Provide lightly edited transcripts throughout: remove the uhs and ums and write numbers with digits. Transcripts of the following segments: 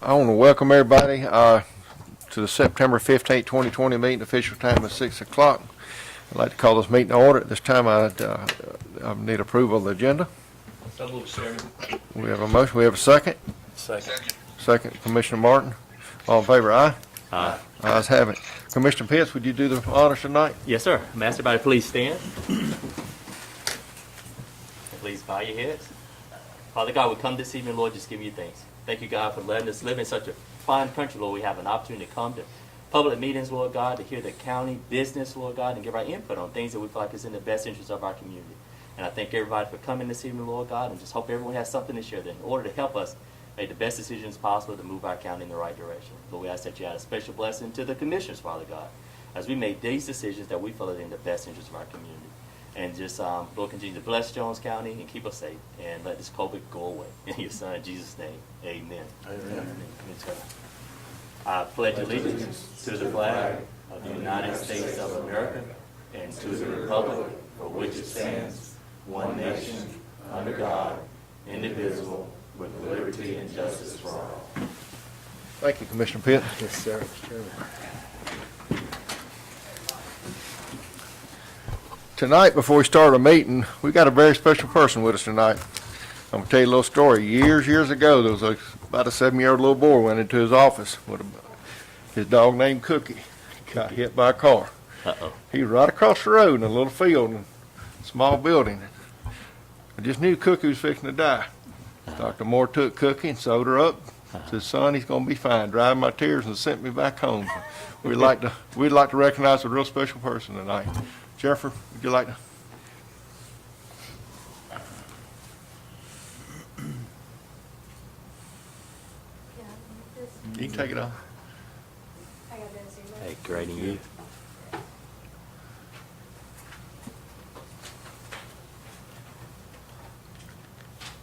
I want to welcome everybody to the September 15th, 2020 meeting. Official time is 6 o'clock. I'd like to call this meeting to order. At this time, I need approval of the agenda. So moved, Chairman. We have a motion. We have a second. Second. Second, Commissioner Martin. All in favor, aye? Aye. Ayes have it. Commissioner Pitts, would you do the honors tonight? Yes, sir. May I ask everybody please stand? Please bow your heads. Father God, we come this evening, Lord, just give you thanks. Thank you, God, for letting us live in such a fine country, Lord. We have an opportunity to come to public meetings, Lord God, to hear the county business, Lord God, and give our input on things that we feel like is in the best interest of our community. And I thank everybody for coming this evening, Lord God, and just hope everyone has something to share that in order to help us make the best decisions possible to move our county in the right direction. Lord, we ask that you add a special blessing to the commissioners, Father God, as we make these decisions that we feel are in the best interest of our community. And just, Lord, continue to bless Jones County and keep us safe. And let this COVID go away. In your son, Jesus' name, amen. Amen. I pledge allegiance to the flag of the United States of America and to the republic for which it stands, one nation, under God, indivisible, with liberty and justice for all. Thank you, Commissioner Pitts. Yes, sir. Chairman. Tonight, before we start a meeting, we got a very special person with us tonight. I'm gonna tell you a little story. Years ago, there was about a 7-year-old little boy went into his office with his dog named Cookie. Got hit by a car. Uh-oh. He was right across the road in a little field, in a small building. I just knew Cookie was fixing to die. Dr. Moore took Cookie and sewed her up. Said, "Son, he's gonna be fine." Dried my tears and sent me back home. We'd like to recognize a real special person tonight. Jennifer, would you like to? You can take it off. Hey, great and you.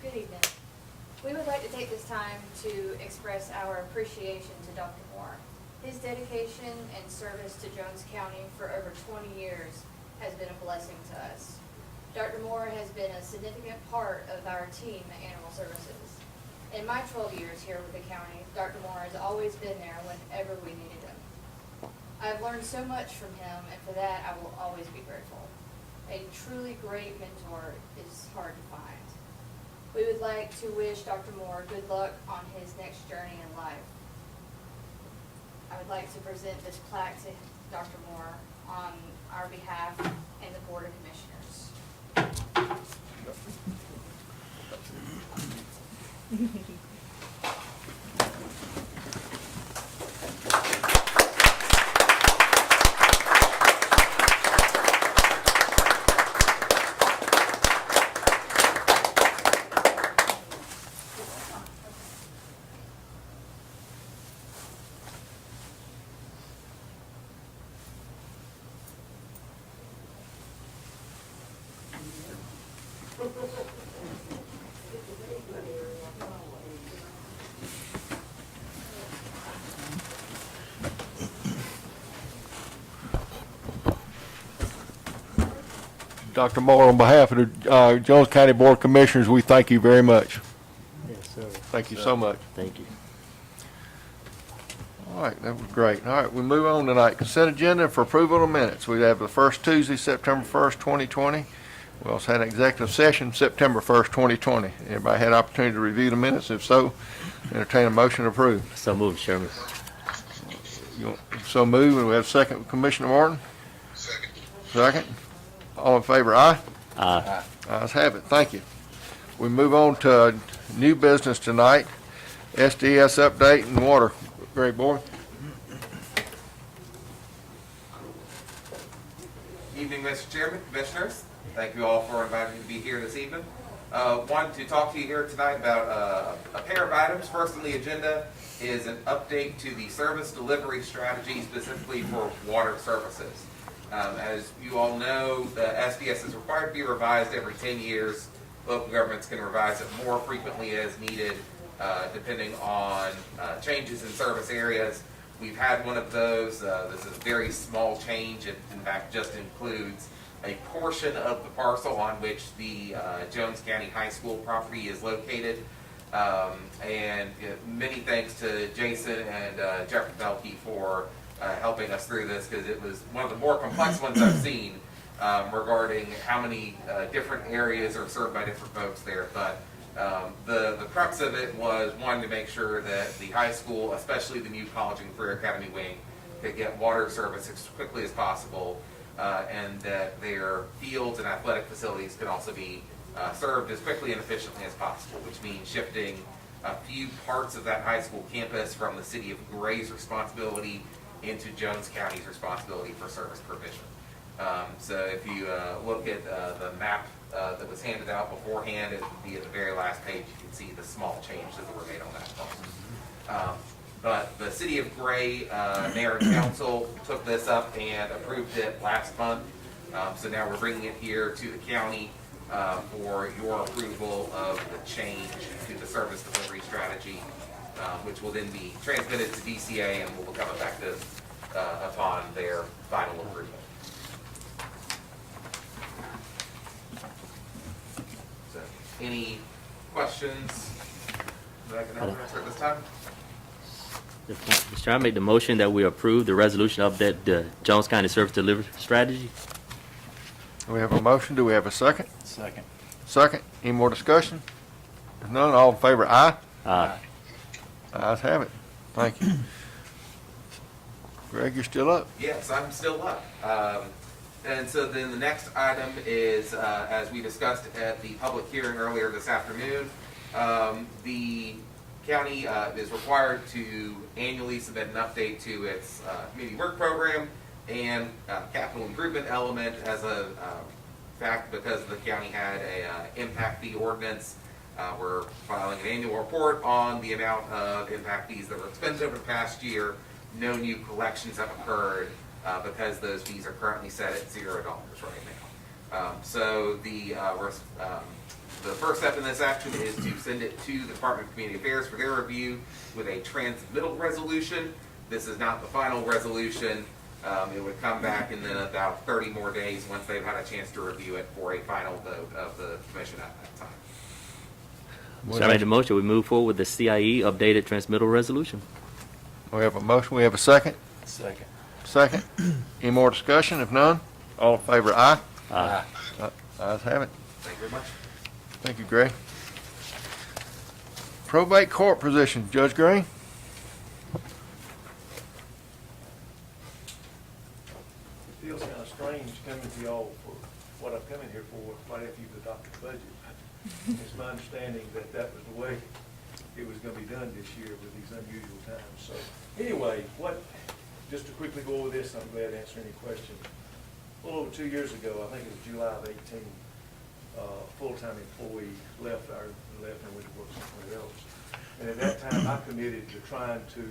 Good evening. We would like to take this time to express our appreciation to Dr. Moore. His dedication and service to Jones County for over 20 years has been a blessing to us. Dr. Moore has been a significant part of our team at Animal Services. In my 12 years here with the county, Dr. Moore has always been there whenever we needed him. I've learned so much from him, and for that I will always be grateful. A truly great mentor is hard to find. We would like to wish Dr. Moore good luck on his next journey in life. I would like to present this plaque to Dr. Moore on our behalf and the Board of Commissioners. Dr. Moore, on behalf of the Jones County Board of Commissioners, we thank you very much. Yes, sir. Thank you so much. Thank you. All right, that was great. All right, we move on tonight. Consent agenda for approval of minutes. We have the first Tuesday, September 1st, 2020. We also had an executive session September 1st, 2020. Everybody had an opportunity to review the minutes? If so, entertain a motion to approve. So moved, Chairman. So move, and we have second, Commissioner Martin. Second. All in favor, aye? Aye. Ayes have it. Thank you. We move on to new business tonight. SDS update and water. Greg Boyd. Evening, Mr. Chairman, Commissioners. Thank you all for inviting me to be here this evening. Wanted to talk to you here tonight about a pair of items. First on the agenda is an update to the service delivery strategy specifically for water services. As you all know, the SDS is required to be revised every 10 years. Local governments can revise it more frequently as needed, depending on changes in service areas. We've had one of those. This is a very small change. It, in fact, just includes a portion of the parcel on which the Jones County High School property is located. And many thanks to Jason and Jeffrey Belkey for helping us through this, because it was one of the more complex ones I've seen regarding how many different areas are served by different folks there. But the crux of it was wanting to make sure that the high school, especially the new College and Career Academy wing, could get water service as quickly as possible, and that their fields and athletic facilities could also be served as quickly and efficiently as possible, which means shifting a few parts of that high school campus from the city of Gray's responsibility into Jones County's responsibility for service provision. So if you look at the map that was handed out beforehand, it would be at the very last page. You can see the small changes that were made on that part. But the city of Gray, mayor and council took this up and approved it last month. So now we're bringing it here to the county for your approval of the change to the service delivery strategy, which will then be transmitted to DCA and will become effective upon their final approval. So, any questions that I can help answer at this time? Mr. Chair, I make the motion that we approve the resolution of the Jones County Service Delivery Strategy. We have a motion. Do we have a second? Second. Second. Any more discussion? If none, all in favor, aye. Aye. Ayes have it. Thank you. Greg, you're still up. Yes, I'm still up. And so then the next item is, as we discussed at the public hearing earlier this afternoon, the county is required to annually submit an update to its community work program and capital improvement element. As a fact, because the county had a impact fee ordinance, we're filing an annual report on the amount of impact fees that were expended over the past year. No new collections have occurred because those fees are currently set at $0 right now. So the first step in this action is to send it to the Department of Community Affairs for their review with a transmittal resolution. This is not the final resolution. It would come back in then about 30 more days once they've had a chance to review it for a final vote of the commission at that time. So I made the motion, we move forward with the CIE updated transmittal resolution. We have a motion. We have a second. Second. Second. Any more discussion? If none, all in favor, aye. Aye. Ayes have it. Thank you very much. Thank you, Greg. Probate court position, Judge Green. It feels kind of strange coming to y'all for what I'm coming here for, right after you've adopted the budget. It's my understanding that that was the way it was gonna be done this year with these unusual times. So anyway, just to quickly go over this, I'm glad to answer any questions. A little over 2 years ago, I think it was July of 18, full-time employee left and went to work somewhere else. And at that time, I committed to trying to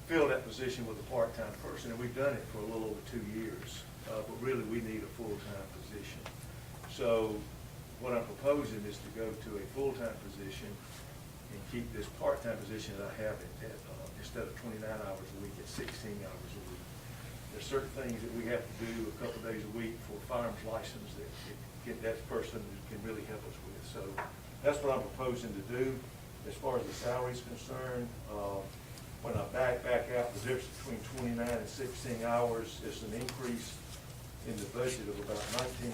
fill that position with a part-time person, and we've done it for a little over 2 years. But really, we need a full-time position. So what I'm proposing is to go to a full-time position and keep this part-time position that I have at instead of 29 hours a week, at 16 hours a week. There's certain things that we have to do a couple of days a week for firearms license that person can really help us with. So that's what I'm proposing to do. As far as the salary is concerned, when I back out the difference between 29 and 16 hours, it's an increase in the budget of about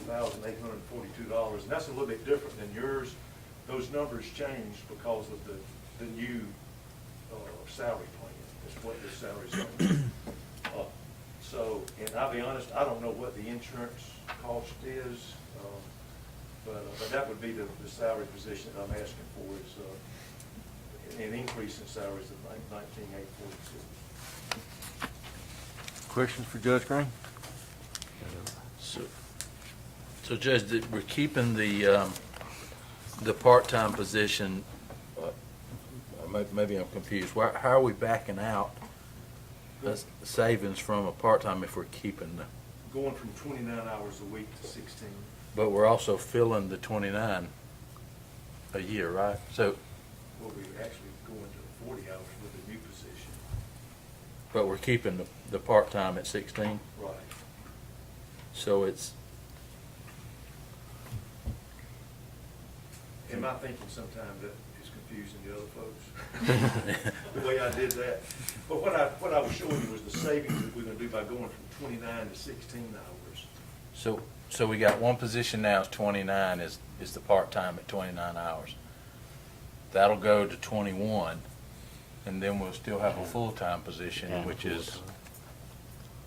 $19,842, and that's a little bit different than yours. Those numbers changed because of the new salary plan. That's what the salary's going to So, and I'll be honest, I don't know what the insurance cost is, but that would be the salary position that I'm asking for is an increase in salaries of $19,842. Questions for Judge Green? So Judge, we're keeping the part-time position, maybe I'm confused. How are we backing out savings from a part-time if we're keeping the, Going from 29 hours a week to 16. but we're also filling the 29 a year, right? So, Well, we actually going to 40 hours with a new position. but we're keeping the part-time at 16, Right. so it's, in my thinking sometimes that is confusing the other folks, the way I did that. But what I was showing you was the savings that we're gonna do by going from 29 to 16 hours. So we got one position now is 29, is the part-time at 29 hours. That'll go to 21, and then we'll still have a full-time position, Yeah, which is full-time.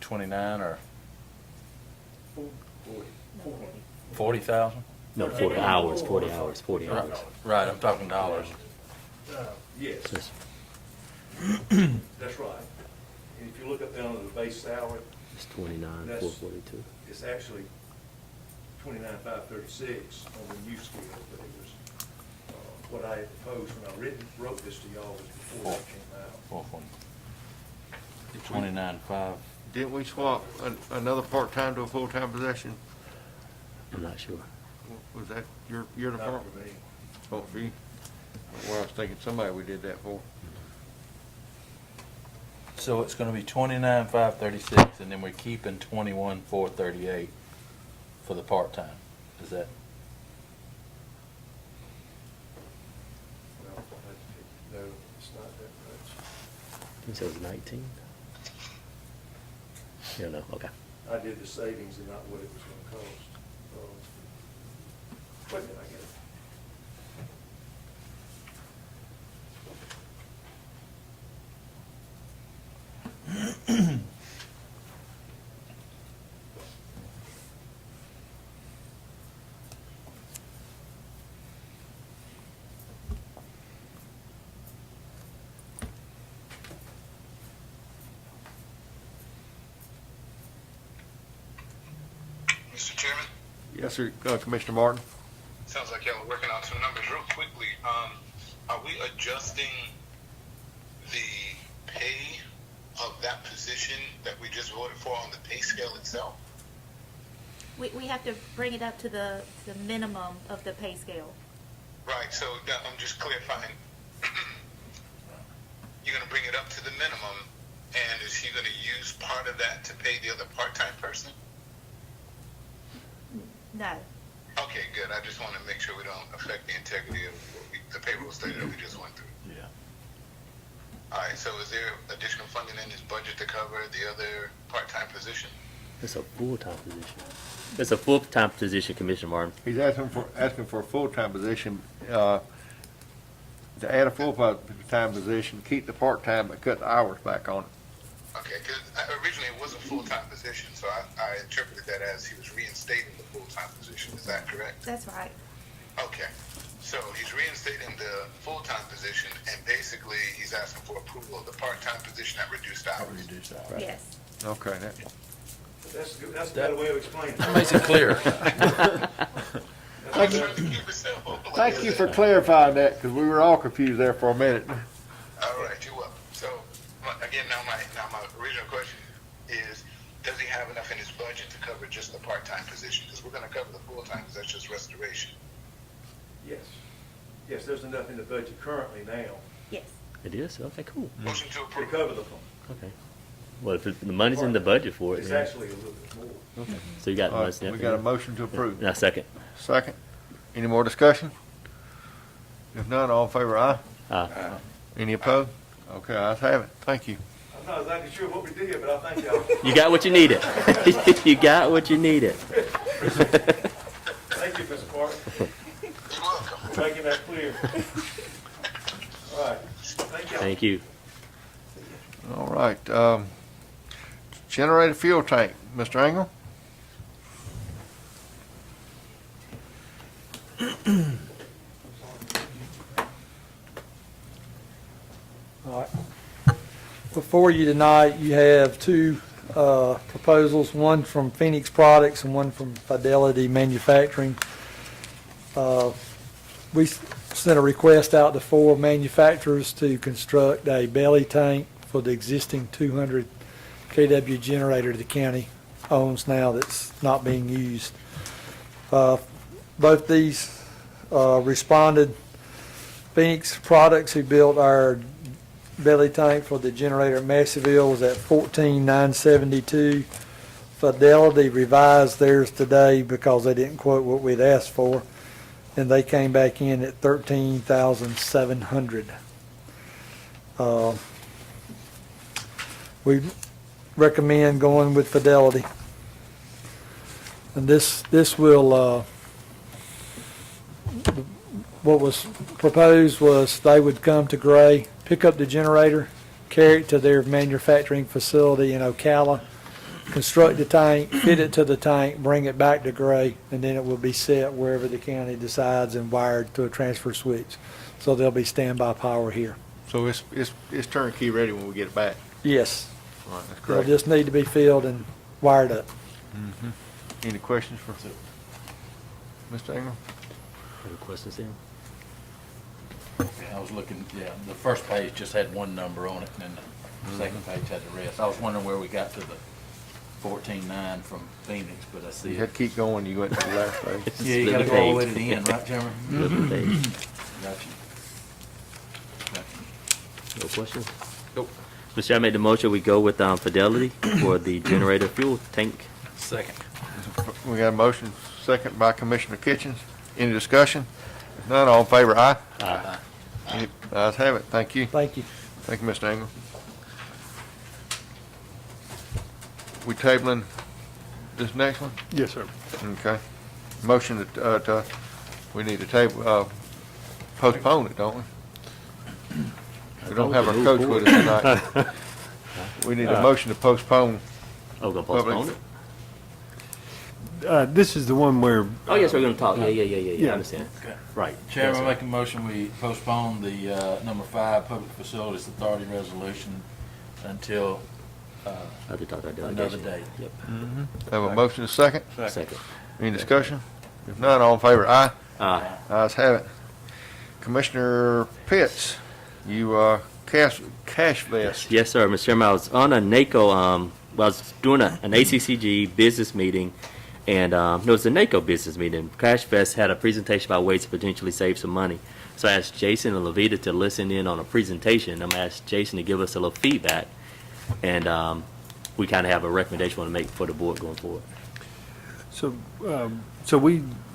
29 or 40. 40,000? No, 40 hours, 40 hours, 40 hours. Right, I'm talking dollars. Yes, Yes. that's right. And if you look up down to the base salary, It's 29, That's- 442. it's actually 29,536 on the new scale, but it was, what I had proposed when I wrote this to y'all was before that came out. 29.5. Didn't we swap another part-time to a full-time position? I'm not sure. Was that your Not department? for me. Oh, for you? Well, I was thinking somebody we did that for. So it's gonna be 29,536, and then we're keeping 21,438 for the part-time. Is that? Well, no, it's not that much. It says 19. Yeah, no, okay. I did the savings and not what it was gonna cost. Wait a minute, I get it. Mr. Chairman, Yes, sir, Commissioner Martin. sounds like y'all are working on some numbers real quickly. Are we adjusting the pay of that position that we just voted for on the pay scale itself? We have to bring it up to the minimum of the pay scale. Right, so I'm just clarifying. You're gonna bring it up to the minimum, and is she gonna use part of that to pay the other part-time person? No. Okay, good. I just want to make sure we don't affect the integrity of the payroll study that we just went through. Yeah. All right, so is there additional funding in this budget to cover the other part-time position? It's a full-time position. It's a full-time position, Commissioner Martin. He's asking for a full-time position, to add a full-time position, keep the part-time, but cut the hours back on it. Okay, because originally it was a full-time position, so I interpreted that as he was reinstating the full-time position. Is that correct? That's right. Okay, so he's reinstating the full-time position, and basically he's asking for approval of the part-time position at reduced hours. Reduce hours. Yes. Okay, that, That's good, that's a better way of explaining That it. makes it clear. I'm trying to keep it simple. thank you for clarifying that, because we were all confused there for a minute. All right, you're welcome. So, again, now my original question is, does he have enough in his budget to cover just the part-time position? Because we're going to cover the full-time, because that's just restoration. Yes. Yes, there's enough in the budget currently now Yes. It is? Okay, cool. Motion to to approve. cover the fund. Okay. Well, if the money's in the budget for it, It's then, actually a little bit more. so you got the All money. right, we got a motion to approve. Now, second. Second. Any more discussion? If none, all in favor, aye. Any opposed? Okay, ayes have it. Thank you. I'm not exactly sure what we did, but I thank y'all. You got what you needed. You got what you needed. Thank you, Mr. Park, You're welcome. for making that clear. All right, thank y'all. Thank you. All right, generator fuel tank, Mr. Engel? All right. Before you tonight, you have two proposals, one from Phoenix Products and one from Fidelity Manufacturing. We sent a request out to 4 manufacturers to construct a belly tank for the existing 200 kW generator the county owns now that's not being used. Both these responded. Phoenix Products, who built our belly tank for the generator at Masseyville, was at $14,972. Fidelity revised theirs today because they didn't quote what we'd asked for. and they came back in at 13,700. We recommend going with Fidelity. And this will, what was proposed was they would come to Gray, pick up the generator, carry it to their manufacturing facility in Ocala, construct the tank, fit it to the tank, bring it back to Gray, and then it will be set wherever the county decides and wired to a transfer switch. So there'll be standby power here. So it's turnkey ready when we get it back. Yes, All right, that's they'll great. just need to be filled and wired up. Any questions for Mr. Ingram? Any questions there? I was looking, the first page just had one number on it, and then the second page had the rest. I was wondering where we got to the 14.9 from Phoenix, but I see You it. had to keep going, you went to the last page. Yeah, you gotta go all the way to the end, right, Chairman? Flip the page. Got you. No questions? Nope. Mr. Chair, I made the motion, we go with Fidelity for the generator fuel tank. Second. We got a motion, second by Commissioner Kitchens. Any discussion? If none, all in favor, aye? Aye. Any ayes have it, thank you. Thank you. Thank you, Mr. Ingram. We tabling this next one? Yes, sir. Okay. Motion to, we need to table, postpone it, don't we? We don't have our coach with us tonight. We need a motion to postpone. Oh, we're gonna postpone it? This is the one where. Oh, yes, we're gonna talk. Yeah, I Yeah. understand. Okay. Right. Chairman, Yes, I make a motion, we postpone the number 5 Public Facilities Authority resolution until I did talk about another delegation. day. Yep. Have a motion, a second? Second. Any discussion? If none, all in favor, aye? Aye. Ayes have it. Commissioner Pitts, you, cash vest. Yes, sir, Mr. Chairman, I was on a NACO, I was doing an ACCG business meeting, and it was a NACO business meeting. Cash Fest had a presentation about ways to potentially save some money. So I asked Jason and Levita to listen in on a presentation. I'm going to ask Jason to give us a little feedback, and we kind of have a recommendation we want to make for the board going forward. So,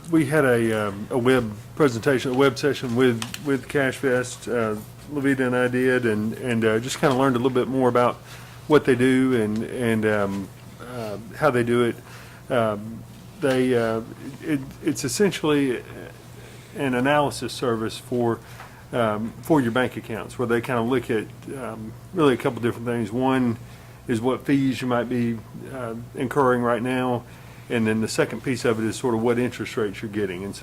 we had a web presentation, a web session with CashVest. Levita and I did, and just kind of learned a little bit more about what they do and how they do it. It's essentially an analysis service for your bank accounts, where they kind of look at really a couple different things. One is what fees you might be incurring right now, and then the second piece of it is sort of what interest rates you're getting. And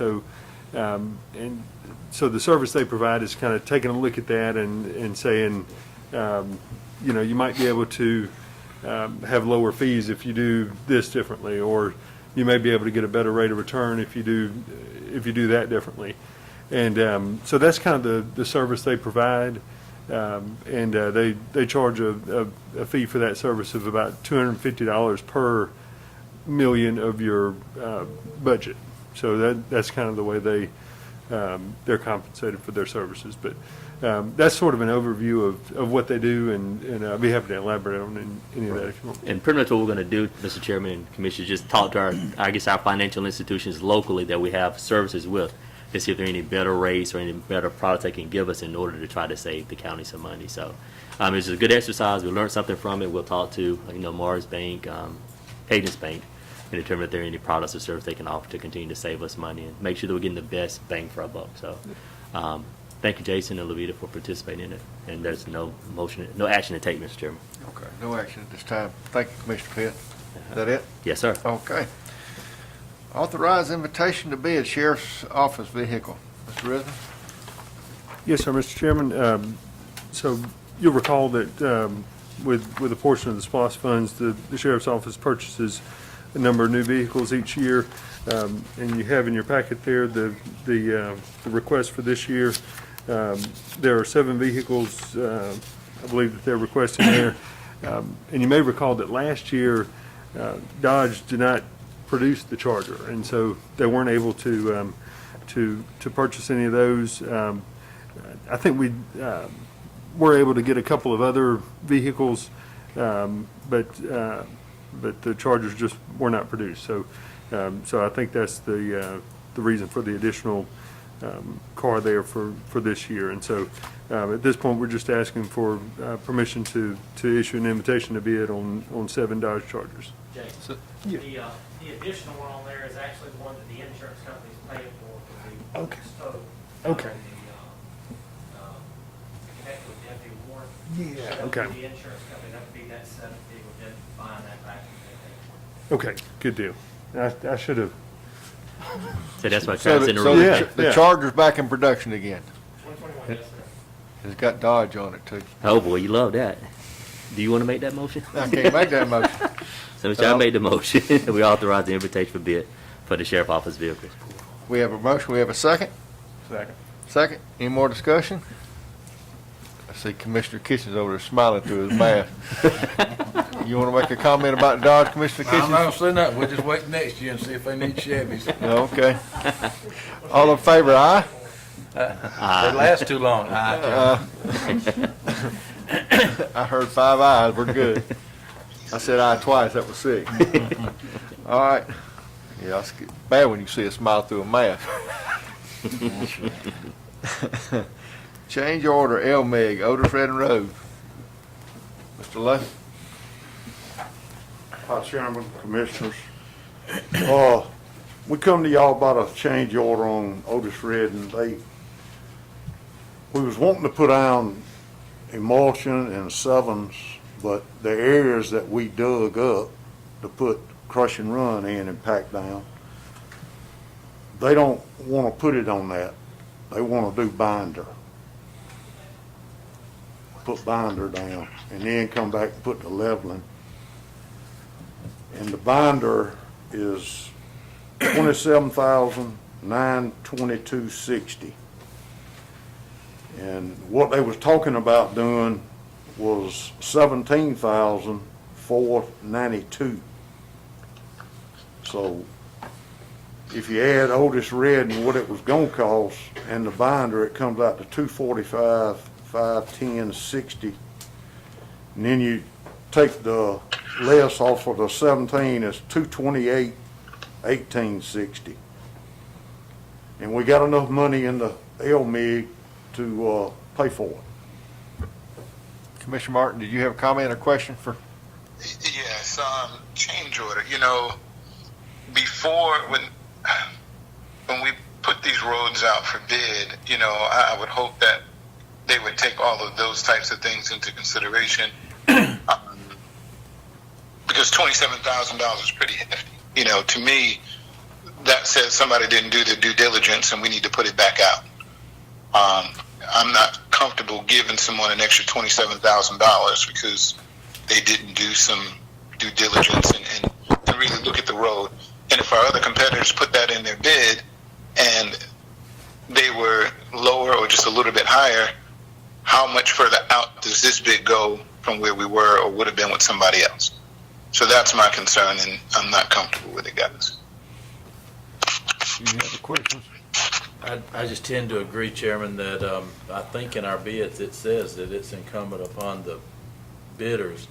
so the service they provide is kind of taking a look at that and saying, you might be able to have lower fees if you do this differently, or you may be able to get a better rate of return if you do that differently. And so that's kind of the service they provide, and they charge a fee for that service of about $250 per million of your budget. So that's kind of the way they're compensated for their services. But that's sort of an overview of what they do, and I'll be happy to elaborate on any of that if you want. And pretty much what we're going to do, Mr. Chairman and Commissioner, just talk to our financial institutions locally that we have services with to see if there are any better rates or any better products they can give us in order to try to save the county some money. So it's a good exercise. We learned something from it. We'll talk to Mars Bank, Cadence Bank, and determine if there are any products or services they can offer to continue to save us money and make sure that we're getting the best bang for our buck. So thank you, Jason and Levita, for participating in it. And there's no action to take, Mr. Chairman. Okay, no action at this time. Thank you, Commissioner Pitt. Is that it? Yes, sir. Okay. Authorize invitation to bid Sheriff's Office vehicle. Mr. Risman? Yes, sir, Mr. Chairman. So you'll recall that with a portion of the SPOS funds, the Sheriff's Office purchases a number of new vehicles each year. And you have in your packet there the request for this year. There are 7 vehicles, I believe, that they're requesting there. And you may recall that last year, Dodge did not produce the Charger, and so they weren't able to purchase any of those. I think we were able to get a couple of other vehicles, but the Chargers just were not produced. So I think that's the the reason for the additional car there for this year. And so at this point, we're just asking for permission to issue an invitation to bid on 7 Dodge Chargers. Jay, the additional one on there is actually the one that the insurance company's paying for the Okay. tow. Okay. Connect with deputy warrant. Yeah, So that would okay. be the insurance company, that would be that seventh vehicle, then buying that back. Okay, good deal. I should have. So that's why So Travis in the so room. Yeah. the Charger's back in production again. 2021, yes, sir. It's got Dodge on it too. Oh, boy, you love that. Do you want to make that motion? I can't make that motion. So Mr. I made the motion. We authorize the invitation for bid for the sheriff office vehicles. We have a motion, we have a second? Second. Second, any more discussion? I see Commissioner Kitchens over there smiling through his mask. You want to make a comment about Dodge, Commissioner I'm not Kitchens? gonna say nothing, we'll just wait next year and see if they need Chevys. Okay. All in favor, aye? They last too long. I heard 5 ayes, we're good. I said aye twice, that was 6. All right. Yeah, it's bad when you see a smile through a mask. Change order, LMEG, Otis Redden Road. Mr. Lowe? Hi, Chairman, Commissioners. We come to y'all about a change order on Otis Redden. We was wanting to put down emulsion and sevens, but the areas that we dug up to put crush and run in and pack down, they don't want to put it on that. They want to do binder. Put binder down and then come back and put the leveling. And the binder is $27,922.60. And what they was talking about doing was $17,492. So if you add Otis Red and what it was gonna cost and the binder, it comes out to $245,510.60. And then you take the less off of the 17, it's $228,1860. And we got enough money in the LMIG to pay for it. Commissioner Martin, did you have a comment or question for? Yes, change order. You know, before when we put these roads out for bid, you know, I would hope that they would take all of those types of things into consideration. Because $27,000 is pretty hefty. You know, to me, that says somebody didn't do their due diligence and we need to put it back out. I'm not comfortable giving someone an extra $27,000 because they didn't do some due diligence and really look at the road. And if our other competitors put that in their bid and they were lower or just a little bit higher, how much further out does this bid go from where we were or would have been with somebody else? So that's my concern, and I'm not comfortable with it, guys. You have a question? I just tend to agree, Chairman, that I think in our bids, it says that it's incumbent upon the bidders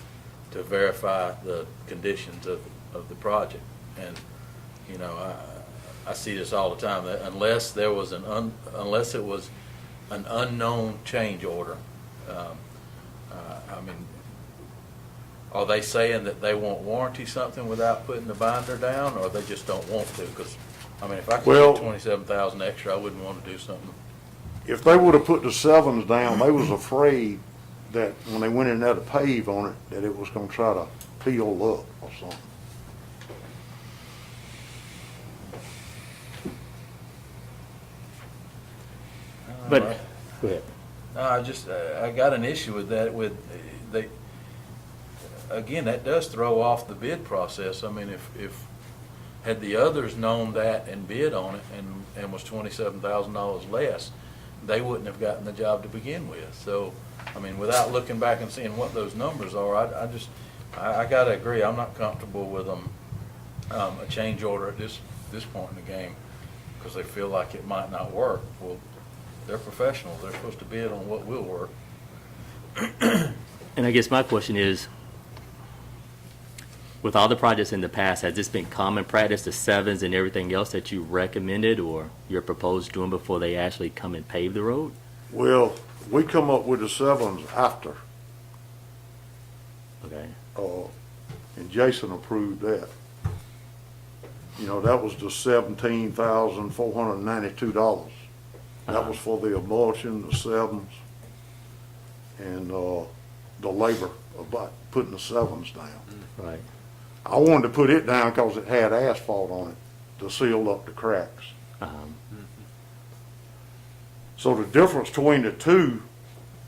to verify the conditions of the project. And, you know, I see this all the time, that unless there was unless it was an unknown change order, I mean, are they saying that they won't warranty something without putting the binder down, or they just don't want to? Because, I mean, if I could get 27,000 extra, I wouldn't want to do something. If they would have put the sevens down, they was afraid that when they went in there to pave on it, that it was gonna try to peel up or something. But, go ahead. No, I got an issue with that. Again, that does throw off the bid process. I mean, if had the others known that and bid on it and was $27,000 less, they wouldn't have gotten the job to begin with. So, I mean, without looking back and seeing what those numbers are, I gotta agree. I'm not comfortable with them a change order at this point in the game because they feel like it might not work. Well, they're professionals. They're supposed to bid on what will work. And I guess my question is, With all the projects in the past, has this been common practice, the sevens and everything else that you recommended or you're proposed doing before they actually come and pave the road? Well, we come up with the sevens after, Okay. and Jason approved that. You know, that was the $17,492. That was for the emulsion, the sevens, and, the labor about putting the sevens down. Right. I wanted to put it down because it had asphalt on it to seal up the cracks. So the difference between the two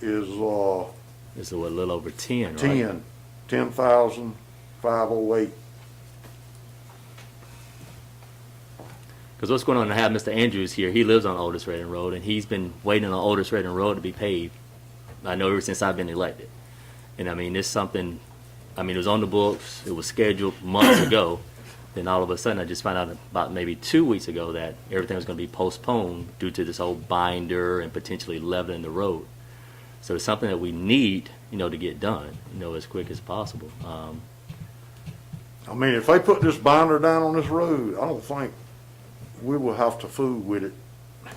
is, It's a little over 10, right? 10,508. Because what's going on to have Mr. Andrews here, he lives on Otis Redding Road, and he's been waiting on Otis Redding Road to be paved, I know, ever since I've been elected. And I mean, it's something, I mean, it was on the books, it was scheduled months ago, then all of a sudden I just found out about maybe 2 weeks ago that everything was going to be postponed due to this whole binder and potentially leveling the road. So it's something that we need, you know, to get done, you know, as quick as possible. I mean, if they put this binder down on this road, I don't think we will have to fool with it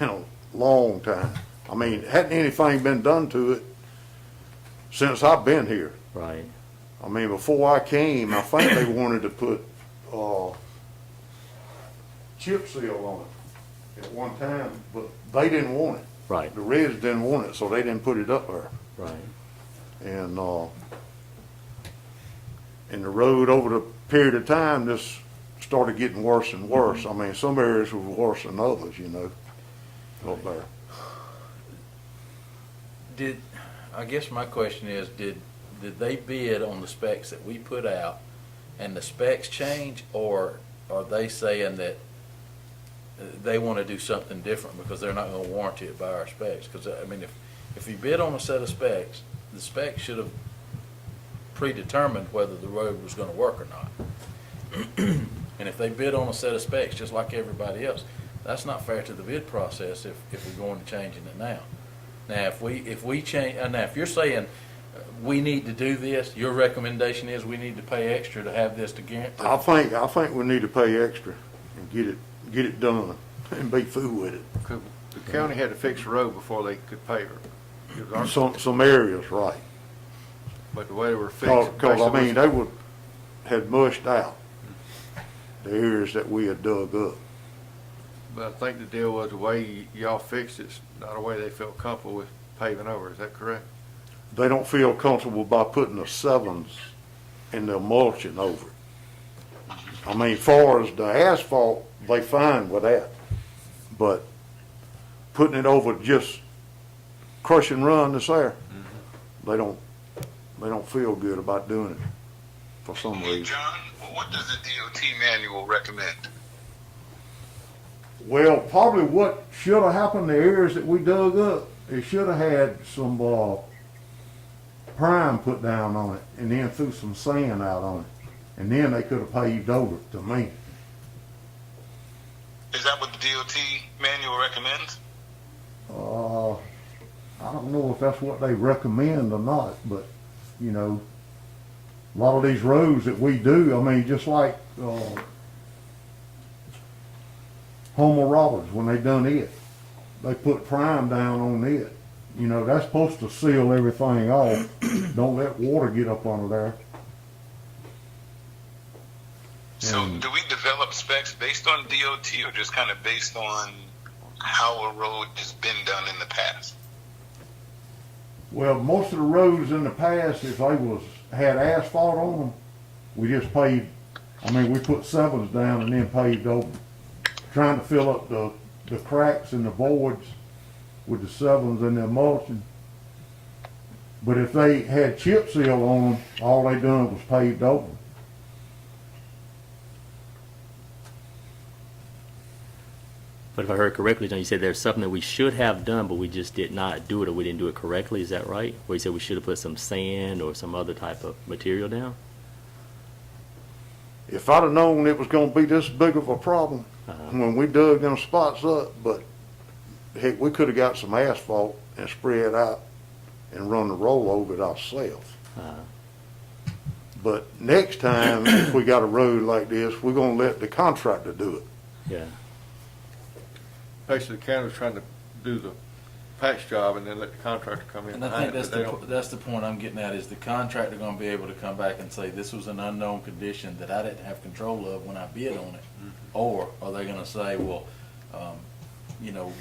in a long time. I mean, hadn't anything been done to it since I've been here. Right. I mean, before I came, I think they wanted to put, chip seal on it at one time, but they didn't want it. Right. The Reds didn't want it, so they didn't put it up there. Right. And the road over the period of time just started getting worse and worse. I mean, some areas were worse than others, you know, up there. I guess my question is, did they bid on the specs that we put out and the specs change, or are they saying that they want to do something different because they're not going to warranty it by our specs? Because, I mean, if you bid on a set of specs, the specs should have predetermined whether the road was going to work or not. And if they bid on a set of specs just like everybody else, that's not fair to the bid process if we're going to changing it now. Now, if we change, now if you're saying we need to do this, your recommendation is we need to pay extra to have this to guarantee. I think we need to pay extra and get it done and be through with it. The county had to fix the road before they could pave it. It was our- Some areas, right. But the way they were fixed. Because, I mean, had mushed out the areas that we had dug up. But I think the deal was the way y'all fixed it's not a way they felt comfortable with paving over. Is that correct? They don't feel comfortable by putting the sevens and the emulsion over it. I mean, far as the asphalt, they fine with that. But putting it over just crush and run that's there, they don't feel good about doing it for some Hey, reason. John, what does the DOT manual recommend? Well, probably what should have happened, the areas that we dug up, it should have had some prime put down on it and then threw some sand out on it. And then they could have paved over it, to me. Is that what the DOT manual recommends? I don't know if that's what they recommend or not, but, you know, a lot of these roads that we do, I mean, just like Homer Roberts, when they done it, they put prime down on it. You know, that's supposed to seal everything off. Don't let water get up under there. So do we develop specs based on DOT or just kind of based on how a road has been done in the past? Well, most of the roads in the past, if they had asphalt on them, we just paved, I mean, we put sevens down and then paved over, trying to fill up the cracks in the voids with the sevens and the emulsion. But if they had chip seal on them, all they done was paved over. But if I heard correctly, John, you said there's something that we should have done, but we just did not do it, or we didn't do it correctly. Is that right? Where you said we should have put some sand or some other type of material down? If I'd have known it was gonna be this big of a problem, when we dug them spots up, but heck, we could have got some asphalt and spread out and run the roll over it ourselves. But next time, if we got a road like this, we're gonna let the contractor do it. Yeah. Basically, the county's trying to do the patch job and then let the contractor come in And I behind think it. But they don't- that's the point I'm getting at, is the contractor gonna be able to come back and say, this was an unknown condition that I didn't have control of when I bid on it? Or are they gonna say, well, you know,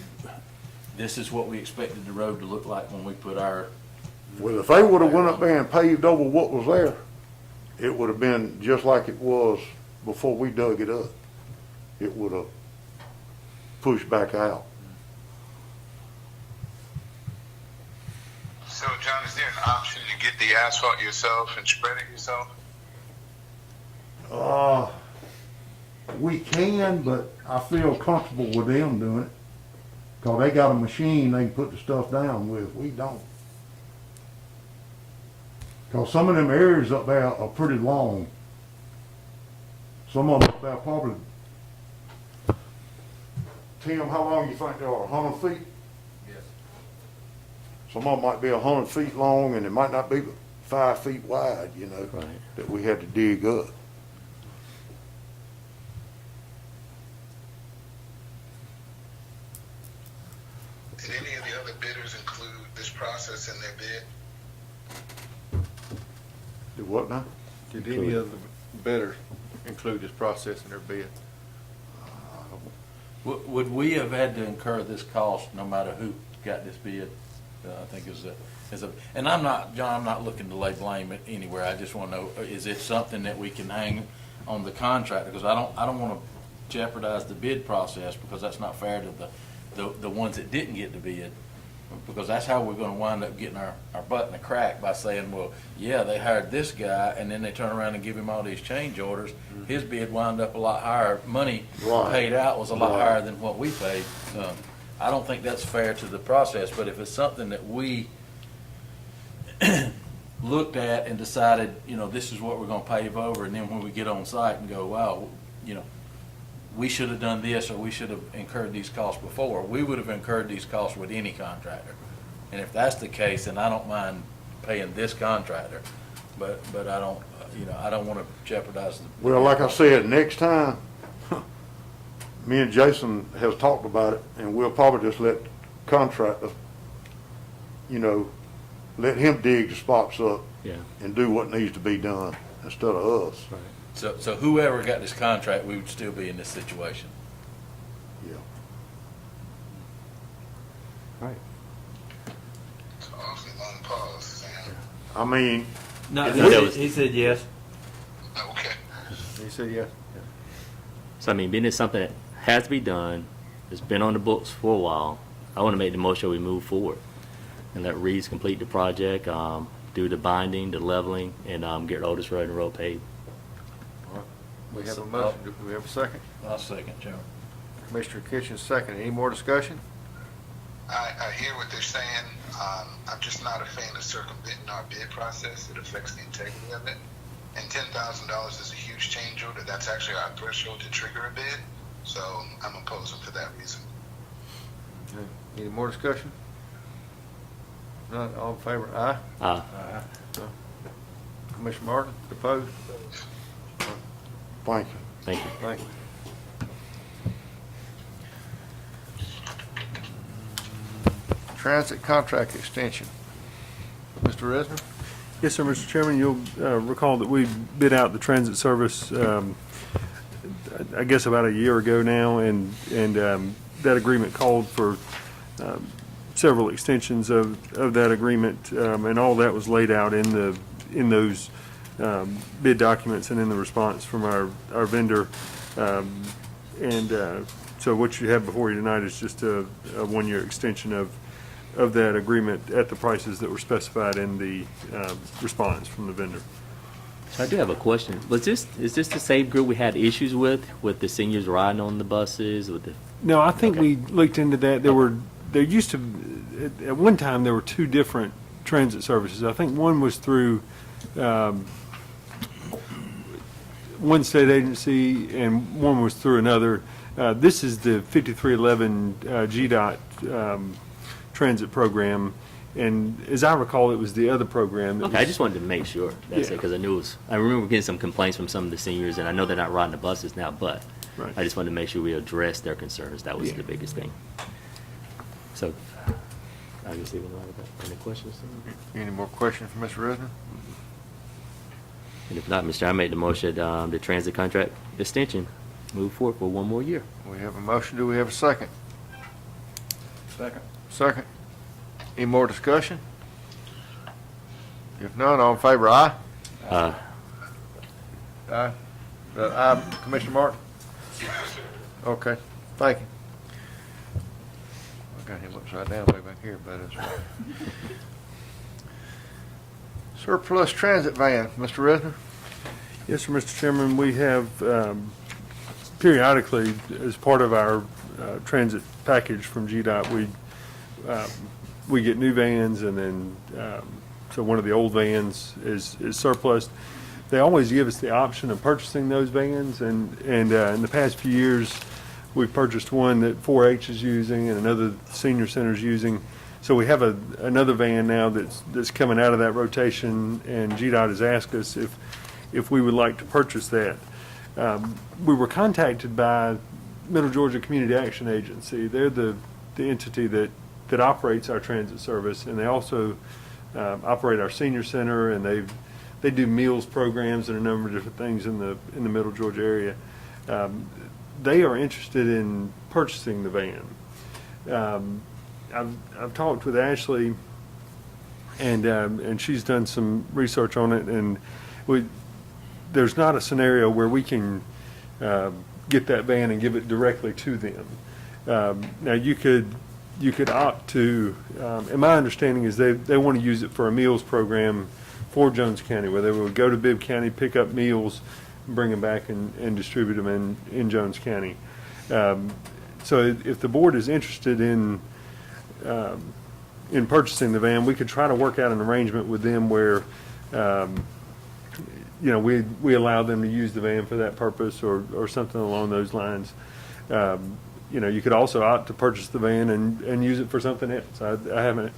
this is what we expected the road to look like when we put our, Well, if they would've went up there and paved over what was there, it would've been just like it was before we dug it up. It would've pushed back out. So, John, is there an option to get the asphalt yourself and spread it yourself? We can, but I feel comfortable with them doing it. Cause they got a machine they can put the stuff down with. We don't. Cause some of them areas up there are pretty long. Some of them up there probably, Tim, how long you think they are? 100 feet? Yes. Some of them might be 100 feet long and it might not be but 5 feet wide, you know, Right. that we had to dig up. Did any of the other bidders include this process in their bid? Do what now? Did any of the bidders include this process in their bid? would we have had to incur this cost no matter who got this bid? I think is a, and I'm not, John, I'm not looking to lay blame anywhere. I just want to know, is it something that we can hang on the contractor? Because I don't want to jeopardize the bid process, because that's not fair to the ones that didn't get the bid. Because that's how we're going to wind up getting our butt in a crack, by saying, well, yeah, they hired this guy, and then they turn around and give him all these change orders. His bid wound up a lot higher. Money Right. paid out was a lot Right. higher than what we paid. I don't think that's fair to the process, but if it's something that we looked at and decided, you know, this is what we're going to pave over, and then when we get on site and go, wow, you know, we should have done this, or we should have incurred these costs before, we would have incurred these costs with any contractor. And if that's the case, then I don't mind paying this contractor, but I don't, you know, I don't want to jeopardize the. Well, like I said, next time, me and Jason has talked about it, and we'll probably just let the contractor, you know, let him dig the spots up Yeah. and do what needs to be done instead of us. Right. So whoever got this contract, we would still be in this situation. Yeah. Right. It's an awfully long pause, Sam. I mean, No, that was- he said yes. Okay. He said yes. So I mean, being it's something that has to be done, it's been on the books for a while, I want to make the motion we move forward and let Reeves complete the project, do the binding, the leveling, and get Otis Road and road paved. We have a motion. Do we have a second? I'll second, Chairman. Commissioner Kitchen, second. Any more discussion? I hear what they're saying. I'm just not a fan of circumventing our bid process. It affects the integrity of it. And $10,000 is a huge change order. That's actually our threshold to trigger a bid. So I'm opposing for that reason. Okay. Any more discussion? None, all in favor? Aye. Aye. Commissioner Martin, opposed? thank you. Thank you. Thank you. Transit contract extension. Mr. Resner? Yes, sir, Mr. Chairman, you'll recall that we bid out the transit service, I guess about a year ago now, and that agreement called for several extensions of that agreement, and all that was laid out in those bid documents and in the response from our vendor. So what you have before you tonight is just a one-year extension of that agreement at the prices that were specified in the response from the vendor. So I do have a question. Is this the same group we had issues with the seniors riding on the buses with the? No, I think Okay. we looked into that. There used to, at one time, there were two different transit services. I think one was through one state agency and one was through another. This is the 5311 GDOT transit program, And as I recall, it was the other program. That Okay, I was- just wanted to make sure. That's it, Yeah. because I remember getting some complaints from some of the seniors, and I know they're not riding the buses now, but Right. I just wanted to make sure we addressed their concerns. That was Yeah. the biggest thing. So, I guess even any questions? Any more questions for Mr. Resner? And if not, Mr. I made the motion, the transit contract extension, move forward for one more year. We have a motion. Do we have a second? Second. Second. Any more discussion? If none, all in favor, aye? Uh, Aye. Aye, Commissioner Martin? Okay, thank you. I got him upside down way back here, but that's right. Surplus transit van, Mr. Resner? Yes, sir, Mr. Chairman, we have periodically, as part of our transit package from GDOT, we get new vans, and then, so one of the old vans is surplus. They always give us the option of purchasing those vans, and in the past few years, we've purchased one that 4-H is using and another senior center is using. So we have another van now that's coming out of that rotation, and GDOT has asked us if we would like to purchase that. We were contacted by Middle Georgia Community Action Agency. They're the entity that operates our transit service, and they also operate our senior center, and they do meals programs and a number of different things in the Middle Georgia area. They are interested in purchasing the van. I've talked with Ashley, and she's done some research on it, and there's not a scenario where we can get that van and give it directly to them. Now you could opt to, and my understanding is they want to use it for a meals program for Jones County, where they would go to Bibb County, pick up meals, bring them back and distribute them in Jones County. So if the board is interested in purchasing the van, we could try to work out an arrangement with them where, we allow them to use the van for that purpose or something along those lines. You could also opt to purchase the van and use it for something else. I haven't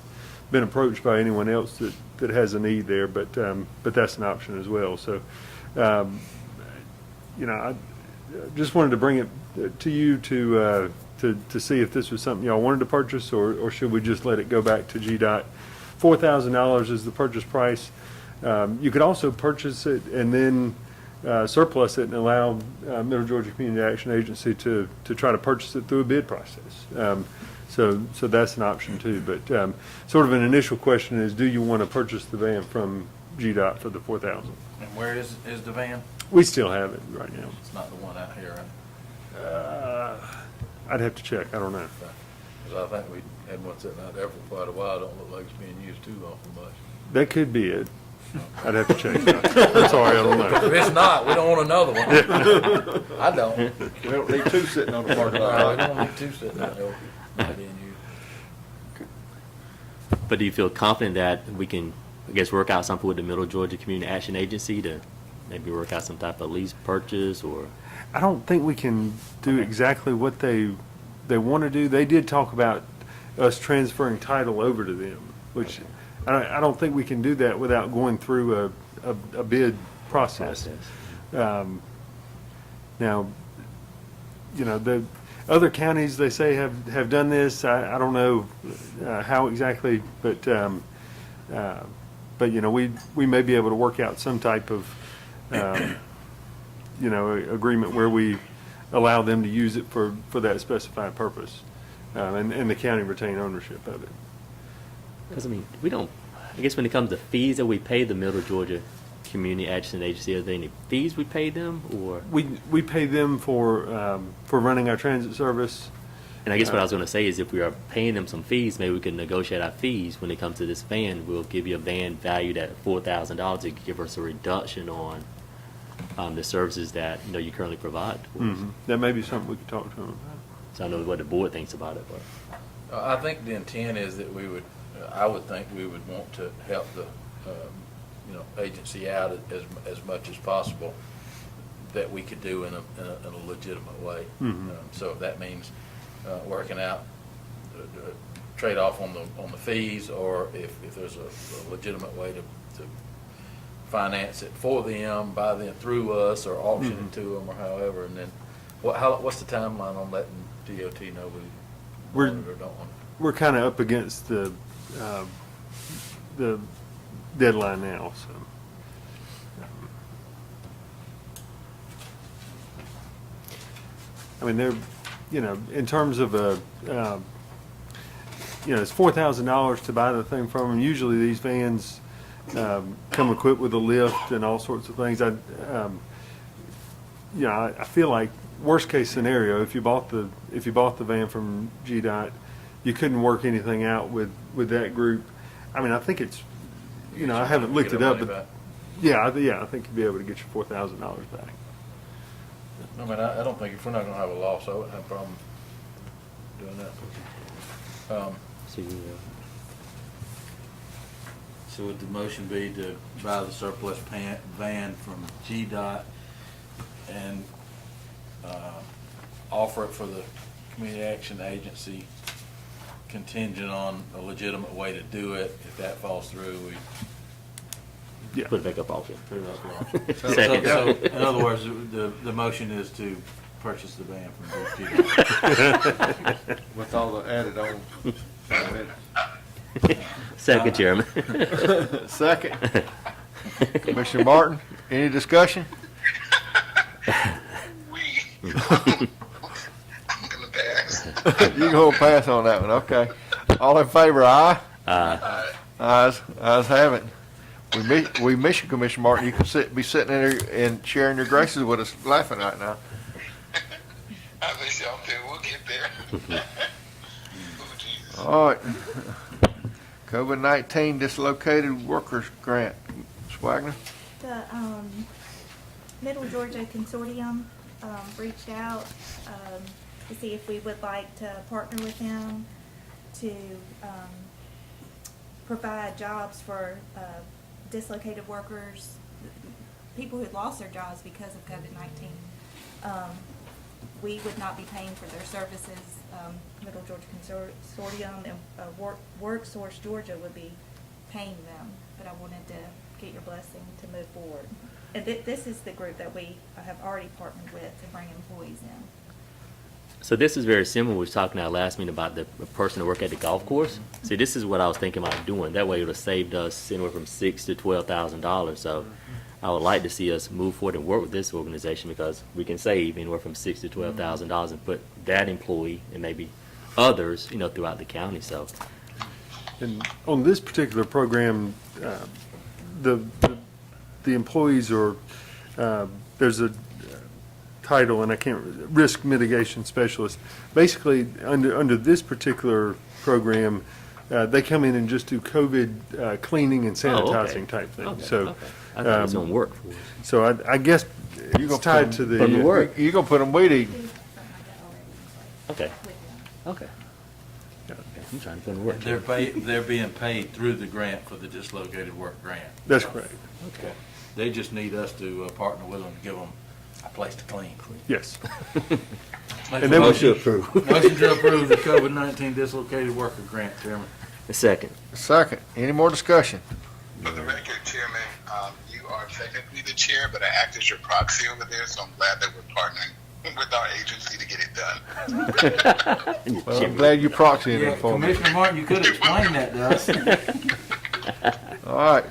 been approached by anyone else that has a need there, but that's an option as well. So, I just wanted to bring it to you to see if this was something y'all wanted to purchase, or should we just let it go back to GDOT? $4,000 is the purchase price. You could also purchase it and then surplus it and allow Middle Georgia Community Action Agency to try to purchase it through a bid process. So that's an option too. But sort of an initial question is, do you want to purchase the van from GDOT for the $4,000? And where is the van? We still have it right now. It's not the one out here, right? I'd have to check. I don't know. Because I think we had one sitting out there for quite a while. Don't look like it's being used too awful much. That could be it. I'd have to check. I'm sorry, I don't know. If it's not, we don't want another one. I don't. We don't need two sitting on the parking We lot. don't need two sitting out there not being used. But do you feel confident that we can, I guess, work out something with the Middle Georgia Community Action Agency to maybe work out some type of lease purchase, or? I don't think we can do exactly what they want to do. They did talk about us transferring title over to them, which I don't think we can do that without going through a bid process. Now, the other counties, they say, have done this. I don't know how exactly, but we may be able to work out some type of agreement where we allow them to use it for that specified purpose, and the county retain ownership of it. Because, I guess when it comes to fees that we pay the Middle Georgia Community Action Agency, are there any fees we pay them, or? We pay them for running our transit service. And I guess what I was going to say is, if we are paying them some fees, maybe we can negotiate our fees when it comes to this van. We'll give you a van valued at $4,000 to give us a reduction on the services that you currently provide for us. That may be something we could talk to them about. So I know what the board thinks about it, but I think the intent is that I would think we would want to help the, agency out as much as possible that we could do in a legitimate way. So if that means working out trade off on the fees, or if there's a legitimate way to finance it for them, buy them through us, or auction it to them, or however. And then, what's the timeline on letting DOT know we We're- want it or don't want it? We're kind of up against the deadline now, so. I mean, they're, in terms of it's $4,000 to buy the thing from them. Usually these vans come equipped with a lift and all sorts of things. I feel like worst case scenario, if you bought the van from GDOT, you couldn't work anything out with that group. I mean, I think it's, I haven't looked it up, but yeah, I think you'd be able to get your $4,000 back. I mean, I don't think, if we're not gonna have a loss, I wouldn't have a problem doing that. So would the motion be to buy the surplus van from GDOT and offer it for the Community Action Agency contingent on a legitimate way to do it? If that falls through, we Put it back up auction. put it up. Second. So, in other words, the motion is to purchase the van from GDOT. With all the added on. Second, Chairman. Second. Commissioner Martin, any discussion? I'm gonna pass. You gonna pass on that one, okay. All in favor, aye? Ayes have it. We miss you, Commissioner Martin. You can be sitting in there and sharing your graces with us, laughing right now. I miss y'all too. We'll get there. Oh, Jesus. All right. COVID-19 dislocated workers grant. Ms. Wagner? The Middle Georgia Consortium reached out to see if we would like to partner with them to provide jobs for dislocated workers, people who had lost their jobs because of COVID-19. We would not be paying for their services. Middle Georgia Consortium and WorkSource Georgia would be paying them, but I wanted to get your blessing to move forward. And this is the group that we have already partnered with to bring employees in. So this is very similar. We were talking at our last meeting about the person that work at the golf course. See, this is what I was thinking about doing. That way it would have saved us anywhere from $6,000 to $12,000. So I would like to see us move forward and work with this organization because we can save anywhere from $6,000 to $12,000 and put that employee and maybe others, throughout the county. So And on this particular program, the employees are, there's a title, and I can't, risk mitigation specialist. Basically, under this particular program, they come in and just do COVID cleaning and sanitizing type things. Okay, So, okay. I thought it was on work. so I guess You it's gonna tied put to them- the. From the work. You gonna put them weed eating? Okay. Okay. I'm trying to put in work. They're being paid through the grant for the dislocated work grant. That's correct. Okay. They just need us to partner with them to give them a place to clean. Yes. Make And a then we motion approve. Motion to approve the COVID-19 dislocated worker grant, Chairman. Second. Second. Any more discussion? For the record, Chairman, you are technically the chair, but I act as your proxy over there, so I'm glad that we're partnering with our agency to get it done. Well, I'm glad you proxying it for me. Commissioner Martin, you could explain that to us. All right.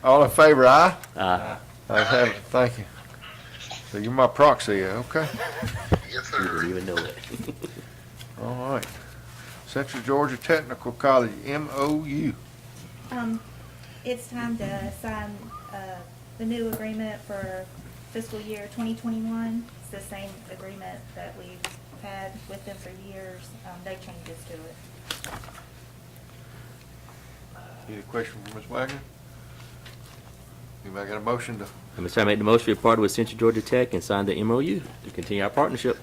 All in favor, aye? Aye. Ayes have it. Thank you. So you're my proxy, okay? Yes, You sir. didn't even know that. All right. Central Georgia Technical College, MOU. It's time to sign the new agreement for fiscal year 2021. It's the same agreement that we've had with them for years. No changes to it. Any question from Ms. Wagner? Anybody got a motion to? I'm just trying to make the most to be a part with Central Georgia Tech and sign the MOU to continue our partnership.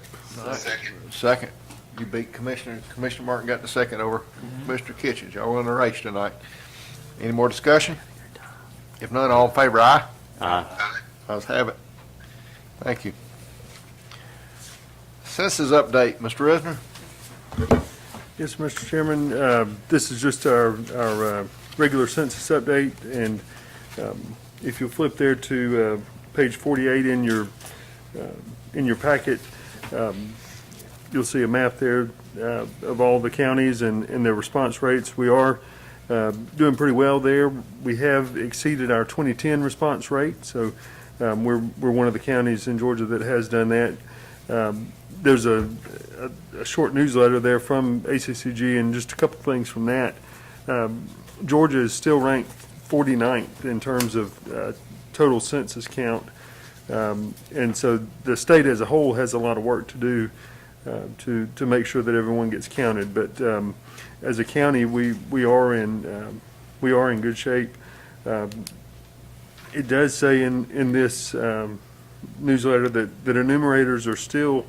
Second. Second. You beat Commissioner Martin got the second over Mr. Kitchens. Y'all in the race tonight. Any more discussion? If none, all in favor, aye? Aye. Ayes have it. Thank you. Census update, Mr. Resner? Yes, Mr. Chairman, this is just our regular census update, and if you'll flip there to page 48 in your packet, you'll see a map there of all the counties and their response rates. We are doing pretty well there. We have exceeded our 2010 response rate, so we're one of the counties in Georgia that has done that. There's a short newsletter there from ACCG, and just a couple things from that. Georgia is still ranked 49th in terms of total census count, and so the state as a whole has a lot of work to do to make sure that everyone gets counted. But as a county, we are in good shape. It does say in this newsletter that enumerators are still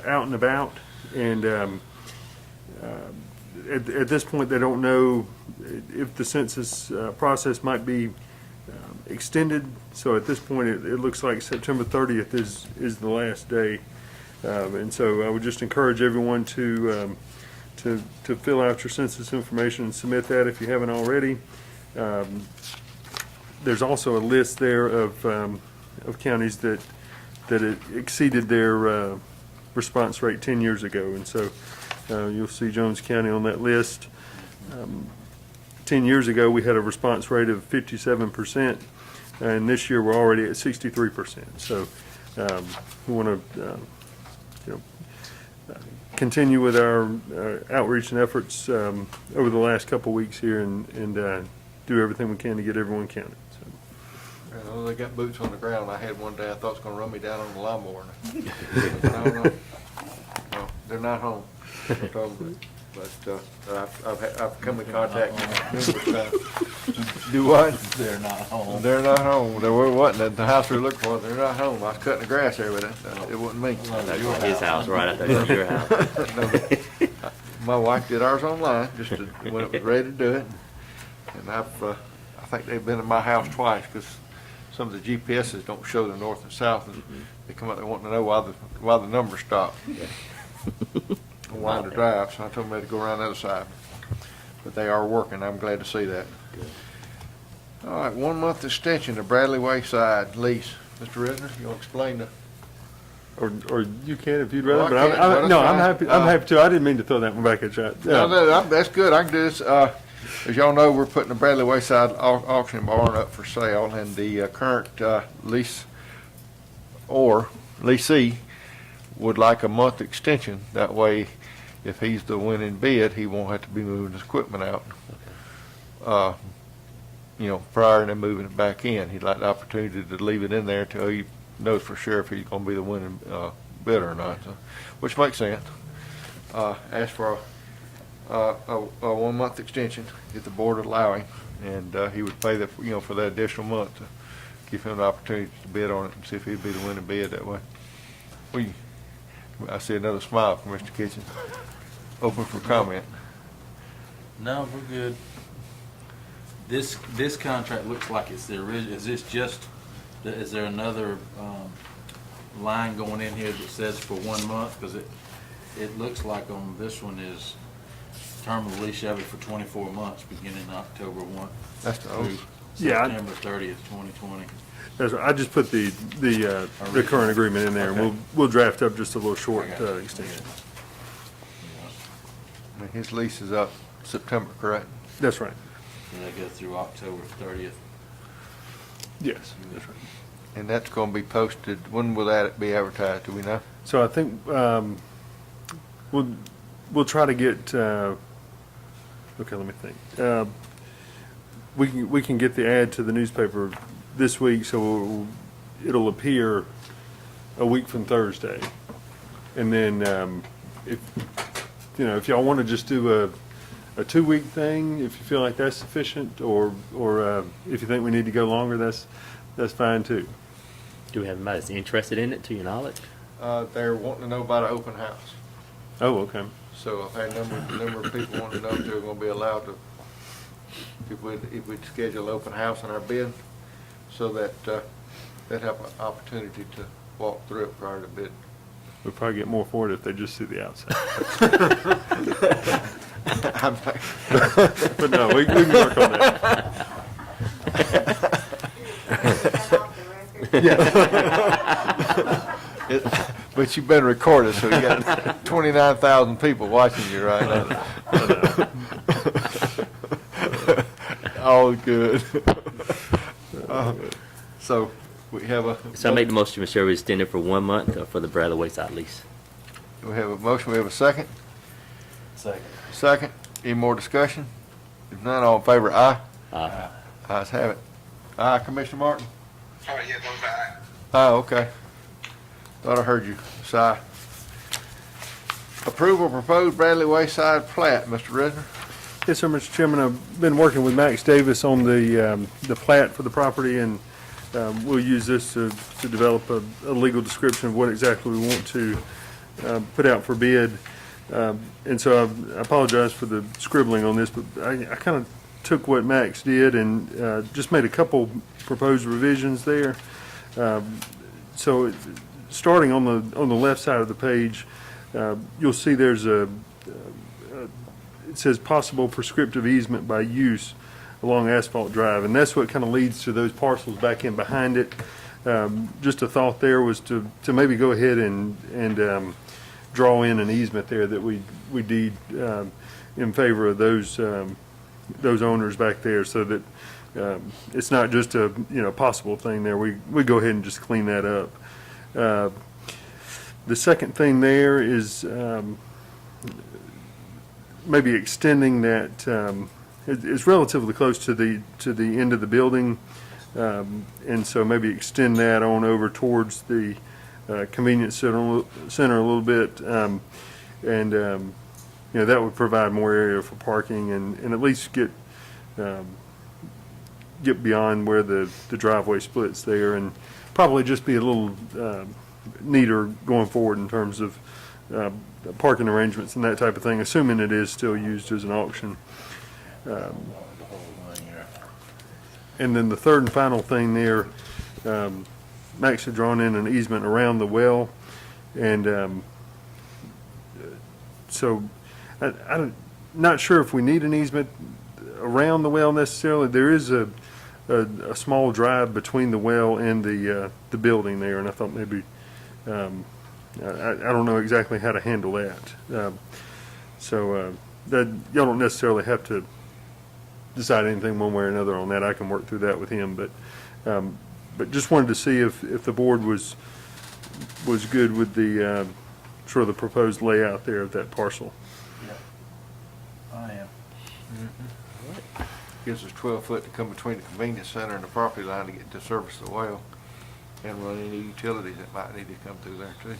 out and about, and at this point they don't know if the census process might be extended. So at this point it looks like September 30th is the last day, and so I would just encourage everyone to fill out your census information and submit that if you haven't already. There's also a list there of counties that exceeded their response rate 10 years ago, and so you'll see Jones County on that list. 10 years ago we had a response rate of 57%, and this year we're already at 63%. So we want to continue with our outreach and efforts over the last couple weeks here, and do everything we can to get everyone counted. Well, they got boots on the ground. I had one day I thought it was going to run me down on the lawnmower. No, they're not home. But I've come in contact numerous times. Do what? They're not home. They're not home. They wasn't at the house we were looking for. They're not home. I was cutting the grass there, but it wasn't me. That's his house, right? I thought it was your house. No, my wife did ours online just when it was ready to do it, and I think they've been in my house twice because some of the GPSs don't show the north and south, and they come out there wanting to know why the numbers stopped. Winder Drive, so I told them they had to go around the other side. But they are working. I'm glad to see that. Good. All right, 1 month extension to Bradley Wayside lease. Mr. Redner, you want to explain the? Or you can if you'd rather. Well, but I can, but no, that's I'm fine. happy. I'm happy to. I didn't mean to throw that one back at you. No, that's good. I can do this. As y'all know, we're putting the Bradley Wayside auction barn up for sale, and the current lease or leasee would like a month extension. That way, if he's the winning bid, he won't have to be moving his equipment out, prior to them moving it back in. He'd like the opportunity to leave it in there until he knows for sure if he's going to be the winning bidder or not, so, which makes sense. Ask for a 1 month extension if the board would allow him, and he would pay for that additional month to give him the opportunity to bid on it and see if he'd be the winning bid that way. I see another smile from Mr. Kitchen. Open for comment. No, we're good. This contract looks like it's the original. Is there another line going in here that says for 1 month? Because it looks like on this one is term of lease shall be for 24 months beginning October 1 That's the through old. Yeah, September 30th, 2020. That's right. I just put the current agreement in there, Okay. and we'll draft up just a little short I got it. extension. I mean, his lease is up September, correct? That's right. So they go through October 30th. Yes, that's right. And that's going to be posted. When will that be advertised? Do we know? So I think we'll try to get. Okay, let me think. We can get the ad to the newspaper this week, so it'll appear a week from Thursday, and then if y'all want to just do a 2-week thing, if you feel like that's sufficient, or if you think we need to go longer, that's fine too. Do we have anybody that's interested in it, to your knowledge? They're wanting to know about an open house. Oh, okay. So I've had a number of people wanting to know if they're going to be allowed to, if we'd schedule an open house in our bid, so that they'd have an opportunity to walk through it prior to bid. We'll probably get more for it if they just see the outside. But no, we can work on that. But you've been recorded, so you got 29,000 people watching you right now. All good. So we have a. So I make the motion, Mr. Chair, we extend it for 1 month for the Bradley Wayside lease. We have a motion, we have a second. Second. Second. Any more discussion? If not, all in favor, aye. Aye. Ayes have it. Aye, Commissioner Martin? All right, yeah, those are. Aye, okay. Thought I heard you, Si. Approval of proposed Bradley Wayside plat, Mr. Risner. Yes, sir, Mr. Chairman. I've been working with Max Davis on the plat for the property, and we'll use this to develop a legal description of what exactly we want to put out for bid. And so I apologize for the scribbling on this, but I kind of took what Max did and just made a couple proposed revisions there. So starting on the left side of the page, you'll see there's it says possible prescriptive easement by use along Asphalt Drive, and that's what kind of leads to those parcels back in behind it. Just a thought there was to maybe go ahead and draw in an easement there that we deed in favor of those owners back there, so that it's not just a possible thing there. We go ahead and just clean that up. The second thing there is maybe extending that. It's relatively close to the end of the building, and so maybe extend that on over towards the convenience center a little bit, and that would provide more area for parking and at least get beyond where the driveway splits there, and probably just be a little neater going forward in terms of parking arrangements and that type of thing, assuming it is still used as an auction. And then the third and final thing there, Max had drawn in an easement around the well, and so I'm not sure if we need an easement around the well necessarily. There is a small drive between the well and the building there, and I thought maybe I don't know exactly how to handle that. So that y'all don't necessarily have to decide anything one way or another on that. I can work through that with him, but just wanted to see if the board was good with the sort of the proposed layout there of that parcel. I am. Gives us 12 foot to come between the convenience center and the property line to get to service the well and run any utilities that might need to come through there too.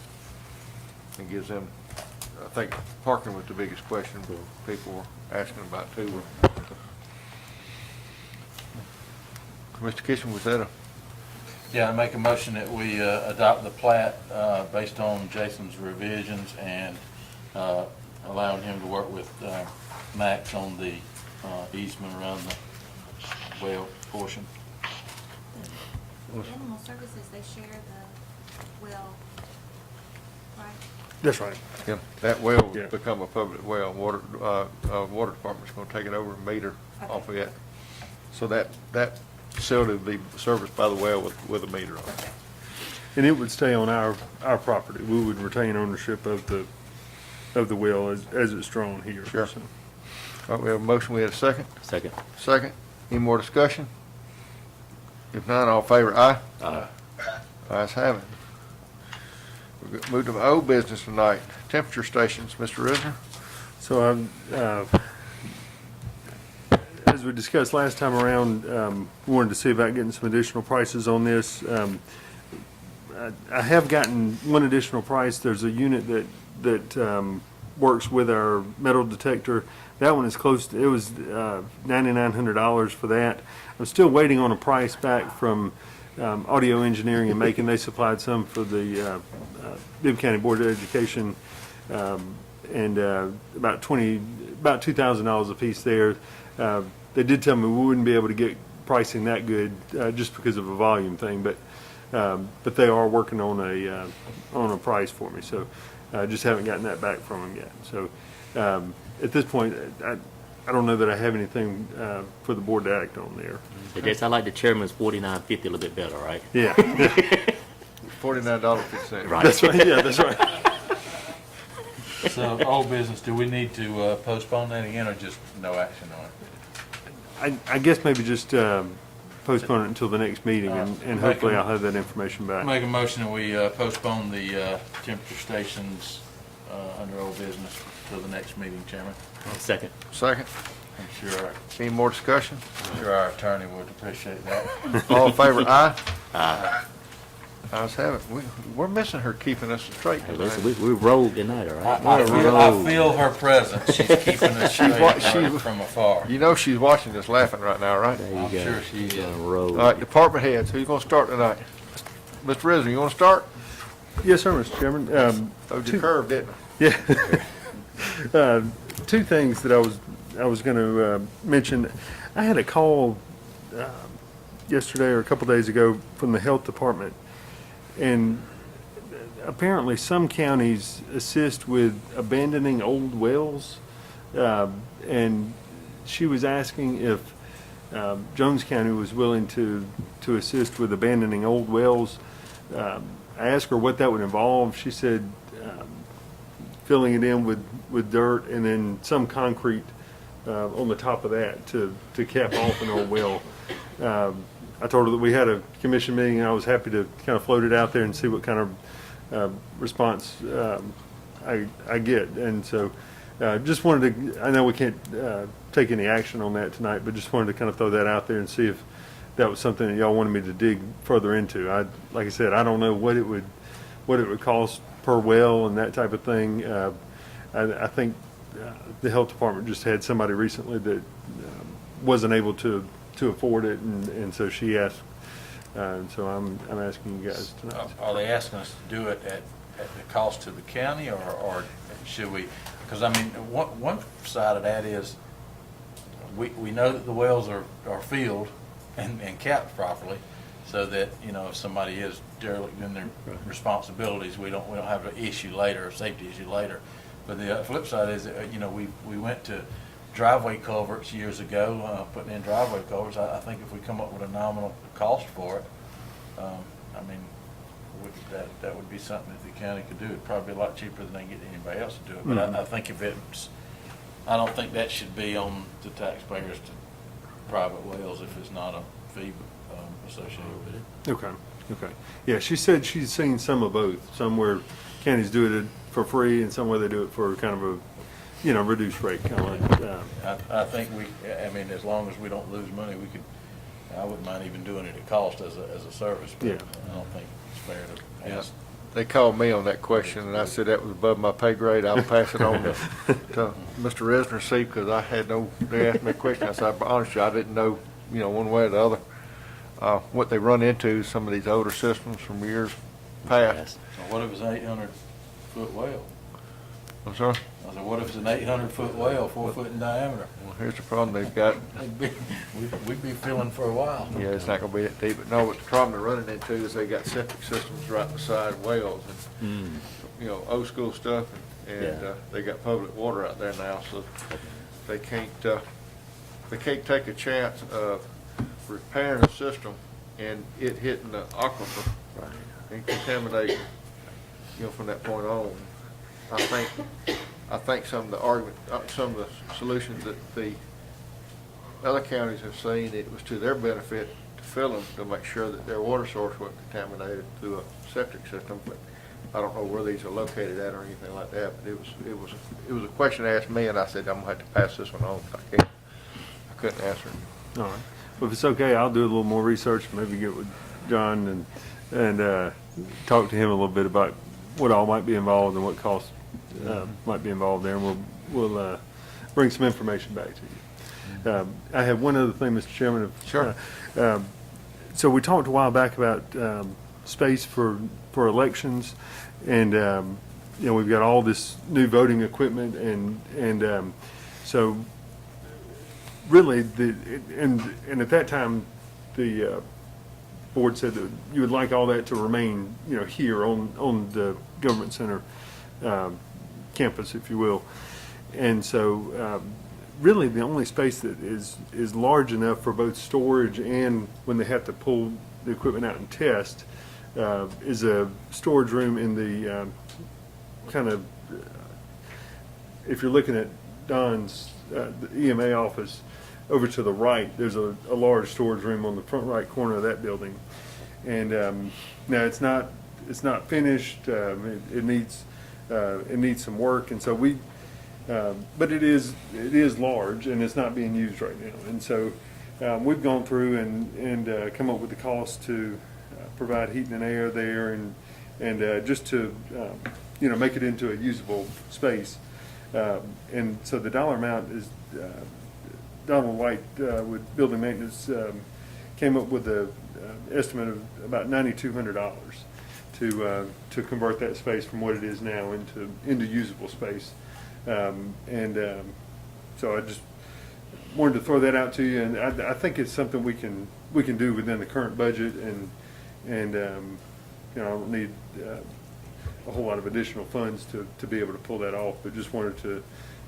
And gives them, I think parking was the biggest question people were asking about too. Mr. Kitchen, was that a? Yeah, I make a motion that we adopt the plat based on Jason's revisions and allowing him to work with Max on the easement around the well portion. The animal services, they share the well, right? That's right. Yeah, that well Yeah. will become a public well. Water department's gonna take it over and meter off of it. So that facility will be serviced by the well with a meter on it. And it would stay on our property. We would retain ownership of the well as it's drawn here. Sure. So. All right, we have a motion, we have a second. Second. Second. Any more discussion? If not, all in favor, aye. Aye. Ayes have it. We'll move to the old business tonight. Temperature stations, Mr. Risner. So as we discussed last time around, we wanted to see about getting some additional prices on this. I have gotten one additional price. There's a unit that works with our metal detector. That one is close to, it was $9,900 for that. I'm still waiting on a price back from Audio Engineering and Macon. They supplied some for the Bibb County Board of Education, and about $2,000 a piece there. They did tell me we wouldn't be able to get pricing that good just because of a volume thing, but But they are working on a price for me, so I just haven't gotten that back from them yet. So at this point, I don't know that I have anything for the board to act on there. I guess I like the chairman's $49.50 a little bit better, right? Yeah. $49.50. Right. That's right, yeah, that's right. So, old business, do we need to postpone that again, or just no action on it? I guess maybe just postpone it until the next meeting, and hopefully I'll have that information back. Make a motion that we postpone the temperature stations under old business till the next meeting, Chairman. Second. Second. I'm sure, Any more discussion? our attorney would appreciate that. All in favor, aye? Aye. Ayes have it. We're missing her keeping us straight Hey, tonight. listen, we rolled tonight, all right? I feel her presence. She's keeping us straight she- from afar. You know she's watching us laughing right now, right? There you I'm go. sure she is. On a roll. All right, department heads, who's gonna start tonight? Mr. Rizzo, you wanna start? Yes, sir, Mr. Chairman. Throwed your curve, didn't I? Yeah. Two things that I was going to mention. I had a call yesterday or a couple days ago from the health department, and apparently some counties assist with abandoning old wells, and she was asking if Jones County was willing to assist with abandoning old wells. I asked her what that would involve. She said filling it in with dirt and then some concrete on the top of that to cap off an old well. I told her that we had a commission meeting, and I was happy to kind of float it out there and see what kind of response I get. And so just wanted to, I know we can't take any action on that tonight, but just wanted to kind of throw that out there and see if that was something that y'all wanted me to dig further into. Like I said, I don't know what it would cost per well and that type of thing. I think the health department just had somebody recently that wasn't able to afford it, and so she asked. And so I'm asking you guys tonight. Are they asking us to do it at the cost to the county, or should we? Because, I mean, one side of that is we know that the wells are filled and capped properly, so that, you know, if somebody is derelict in their responsibilities, we don't have an issue later, a safety issue later. But the flip side is, you know, we went to driveway culverts years ago, putting in driveway culverts. I think if we come up with a nominal cost for it, I mean, that would be something that the county could do. It'd probably be a lot cheaper than they can get anybody else to do it. But I think I don't think that should be on the taxpayers to private wells if it's not a fee associated with it. Okay. Yeah, she said she's seen some of both. Some where counties do it for free, and some where they do it for kind of a, you know, reduced rate, kind of like. I think I mean, as long as we don't lose money, I wouldn't mind even doing it at cost as a service. But Yeah. I don't think it's fair to ask. They called me on that question, and I said that was above my pay grade. I'll pass it on to Mr. Resner, see, because they asked me a question. I said, honestly, I didn't know, you know, one way or the other. What they run into, some of these older systems from years past. So what if it's an 800-foot well? I'm sorry? I said, what if it's an 800-foot well, 4 foot in diameter? Well, here's the problem they've got. We'd be filling for a while. Yeah, it's not gonna be that deep, but no, what the problem they're running into is they got septic systems right beside wells and, you know, old school stuff, and Yeah. they got public water out there now, so they can't take a chance of repairing a system and it hitting the aquifer and contaminating, you know, from that point on. I think some of the solutions that the other counties have seen, it was to their benefit to fill them to make sure that their water source wasn't contaminated through a septic system. But I don't know where these are located at or anything like that. But it was a question asked me, and I said I'm gonna have to pass this one on. I couldn't answer it. All right. Well, if it's okay, I'll do a little more research, maybe get with John and talk to him a little bit about what all might be involved and what costs might be involved there, and we'll bring some information back to you. I have one other thing, Mr. Chairman. Sure. So we talked a while back about space for elections, and you know, we've got all this new voting equipment, and so really and at that time the board said that you would like all that to remain, here on the government center campus, if you will. And so really the only space that is large enough for both storage and when they have to pull the equipment out and test is a storage room in the if you're looking at Don's the EMA office, over to the right, there's a large storage room on the front right corner of that building. And now it's not finished. It needs some work, and so but it is large, and it's not being used right now. And so we've gone through and come up with the cost to provide heating and air there, and just to make it into a usable space. And so the dollar amount is. Donald White with building maintenance came up with an estimate of about $9,200 to convert that space from what it is now into usable space. So I just wanted to throw that out to you, and I think it's something we can do within the current budget, and I don't need a whole lot of additional funds to be able to pull that off, but just wanted to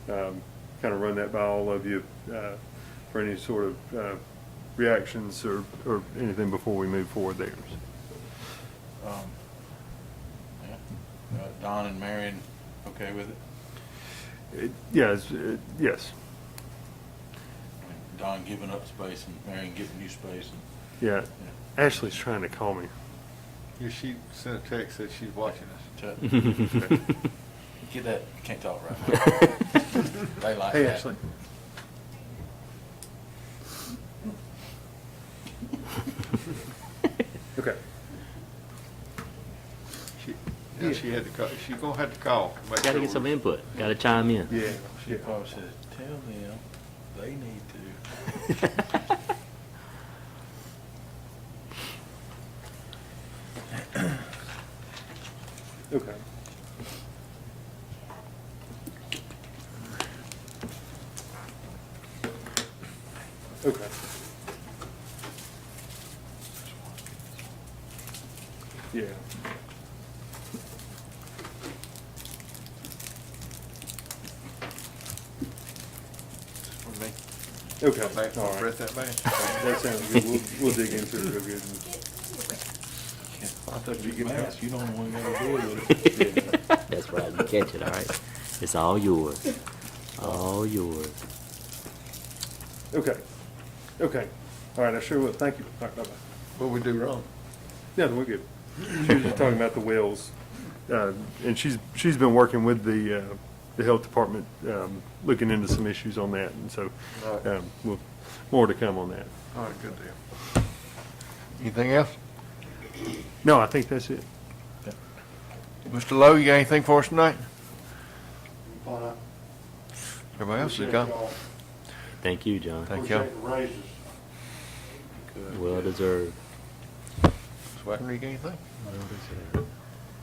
kind of run that by all of you for any sort of reactions or anything before we move forward there. Don and Marion, okay with it? Yes. Don giving up space and Marion giving you space. Yeah. Ashley's trying to call me. Yeah, she sent a text that she's watching us. Get that. Can't talk right now. They like Hey, that. Ashley. Okay. She had to call. She's gonna have to call. Make Gotta sure get some we- input. Gotta chime in. Yeah. She probably says, tell them they need to. Okay. Okay. Yeah. For me. Okay. Back, All right. breath that back. That sounds good. We'll dig into it real good. I thought you could ask. You don't want to go with it. That's right. You catch it, all right? It's all yours. All yours. Okay. Okay. All right, I sure will. Thank you. All right, bye-bye. What we do wrong? Yeah, we're good. She was just talking about the wells, and she's been working with the health department, looking into some issues on that, and so All right. more to come on that. All right, good deal. Anything else? No, I think that's it. Mr. Lowe, you got anything for us tonight? Everybody else is gone. Thank you, John. Thank you. Well deserved. Swagger, you got anything?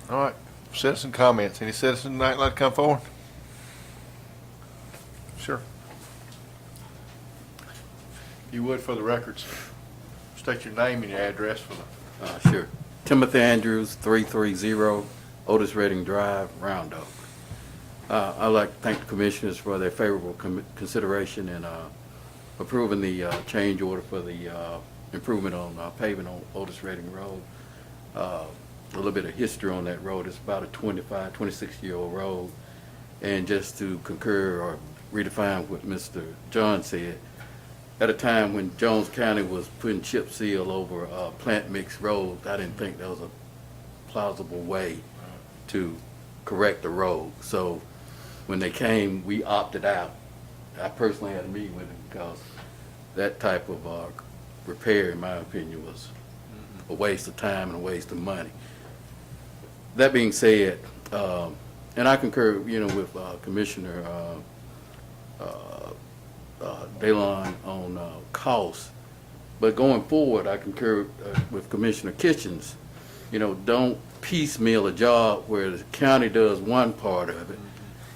All right, citizen comments. Any citizen tonight like to come forward? Sure. If you would, for the records, state your name and your address for the. Sure. Timothy Andrews, 330 Otis Redding Drive, Round Oak. I'd like to thank the commissioners for their favorable consideration in approving the change order for the improvement on paving on Otis Redding Road. A little bit of history on that road. It's about a 26-year-old road. And just to concur or redefine what Mr. John said, at a time when Jones County was putting chip seal over plant mix roads, I didn't think that was a plausible way to correct the road. So when they came, we opted out. I personally had a meeting with them because that type of repair, in my opinion, was a waste of time and a waste of money. That being said, and I concur, with Commissioner Dalon on costs, but going forward, I concur with Commissioner Kitchens. Don't piecemeal a job where the county does one part of it,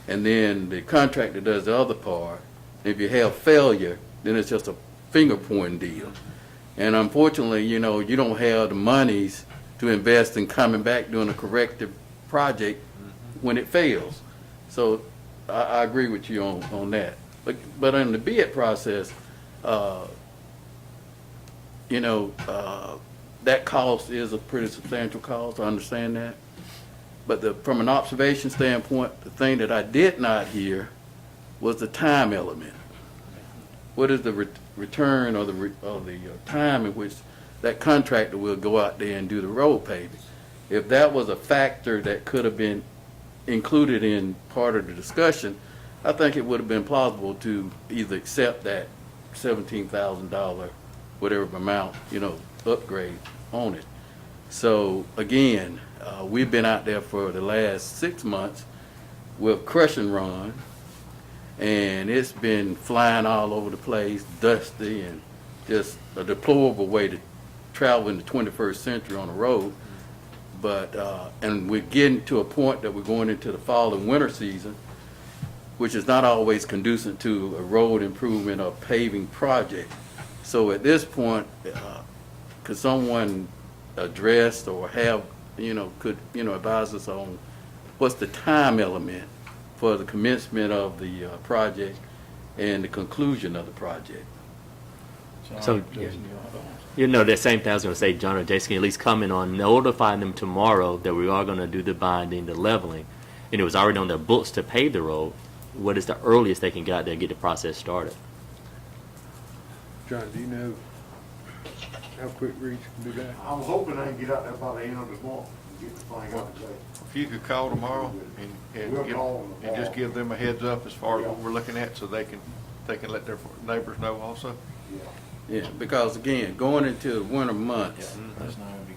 and then the contractor does the other part. If you have failure, then it's just a finger pointing deal. And unfortunately, you know, you don't have the monies to invest in coming back doing a corrective project when it fails. So I agree with you on that. But in the bid process, you know, that cost is a pretty substantial cost, I understand that. But from an observation standpoint, the thing that I did not hear was the time element. What is the return or the time in which that contractor will go out there and do the road paving? If that was a factor that could have been included in part of the discussion, I think it would have been plausible to either accept that $17,000, whatever amount, you know, upgrade on it. So again, we've been out there for the last 6 months with crush and run, and it's been flying all over the place, dusty, and just a deplorable way to travel in the 21st century on the road. But and we're getting to a point that we're going into the fall and winter season, which is not always conducive to a road improvement or paving project. So at this point, could someone address or have, could advise us on what's the time element for the commencement of the project and the conclusion of the project? So, that same thing I was going to say, John or Jason, can at least comment on notifying them tomorrow that we are going to do the binding, the leveling, and it was already on their books to pave the road. What is the earliest they can get out there and get the process started? John, do you know how quick Reach can do that? I'm hoping I can get out there by the end of the month and get the thing out today. If you could call tomorrow and just give them a heads up as far as what we're looking at, so they can let their neighbors know also. Yeah, because again, going into the winter months,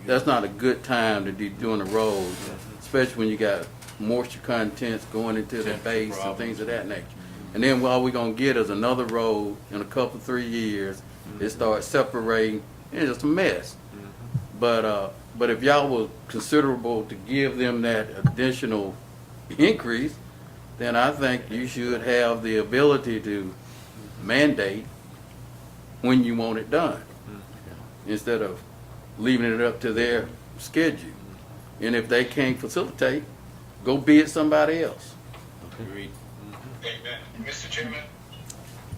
that's not a good time to be doing the roads, especially when you got moisture contents going into the base and things of that nature. And then all we're gonna get is another road in a couple, 3 years. It starts separating, and it's just a mess. But if y'all were considerable to give them that additional increase, then I think you should have the ability to mandate when you want it done, instead of leaving it up to their schedule. And if they can't facilitate, go bid somebody else. Amen. Mr. Chairman?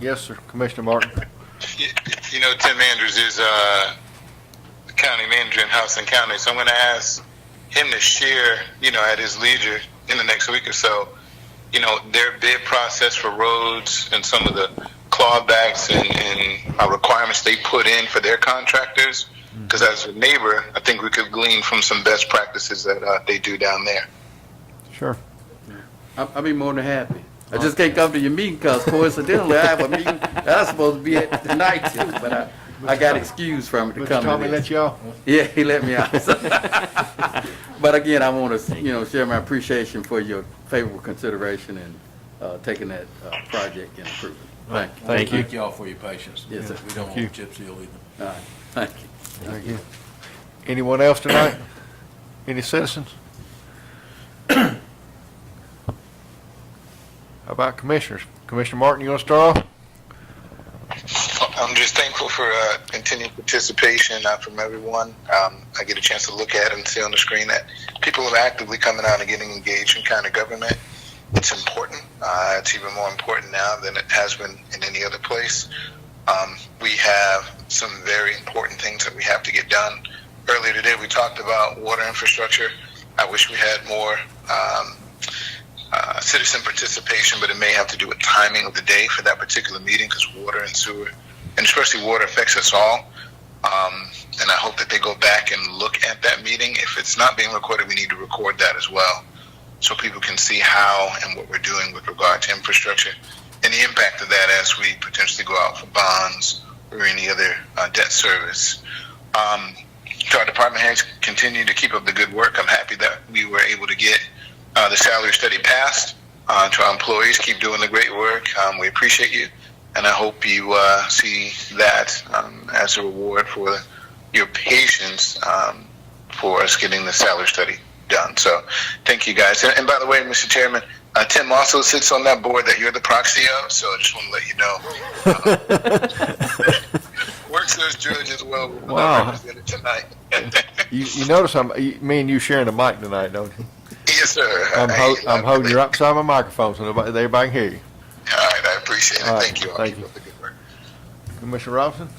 Yes, sir. Commissioner Martin. Tim Andrews is the county manager in Houston County, so I'm going to ask him to share, at his leisure in the next week or so, their bid process for roads and some of the clawbacks and requirements they put in for their contractors. Because as a neighbor, I think we could glean from some best practices that they do down there. Sure. I'll be more than happy. I just can't come to your meeting because coincidentally I have a meeting that I'm supposed to be at tonight too, but I got excused from it to come to Tommy this. let you off? Yeah, he let me out. But again, I want to, share my appreciation for your favorable consideration and taking that project and improving. Thank you. Thank you. Thank y'all for your patience. Yes, sir. We don't you. want chip seal either. All right, thank you. Thank you. Anyone else tonight? Any citizens? How about commissioners? Commissioner Martin, you want to start off? I'm just thankful for continued participation from everyone. I get a chance to look at and see on the screen that people are actively coming out and getting engaged in county government. It's important. It's even more important now than it has been in any other place. We have some very important things that we have to get done. Earlier today, we talked about water infrastructure. I wish we had more citizen participation, but it may have to do with timing of the day for that particular meeting, because water and sewer, and especially water, affects us all. And I hope that they go back and look at that meeting. If it's not being recorded, we need to record that as well, so people can see how and what we're doing with regard to infrastructure and the impact of that as we potentially go out for bonds or any other debt service. To our department heads, continue to keep up the good work. I'm happy that we were able to get the salary study passed. To our employees, keep doing the great work. We appreciate you, and I hope you see that as a reward for your patience for us getting the salary study done. So thank you, guys. And by the way, Mr. Chairman, Tim also sits on that board that you're the proxy of, so I just want to let you know. We're research judge as well. We're Wow. represented tonight. You notice me and you sharing the mic tonight, don't you? Yes, sir. I'm holding you right beside my microphone so everybody can hear you. All right, I appreciate it. All right, Thank you all. thank Keep you. up the good work. Commissioner Robinson,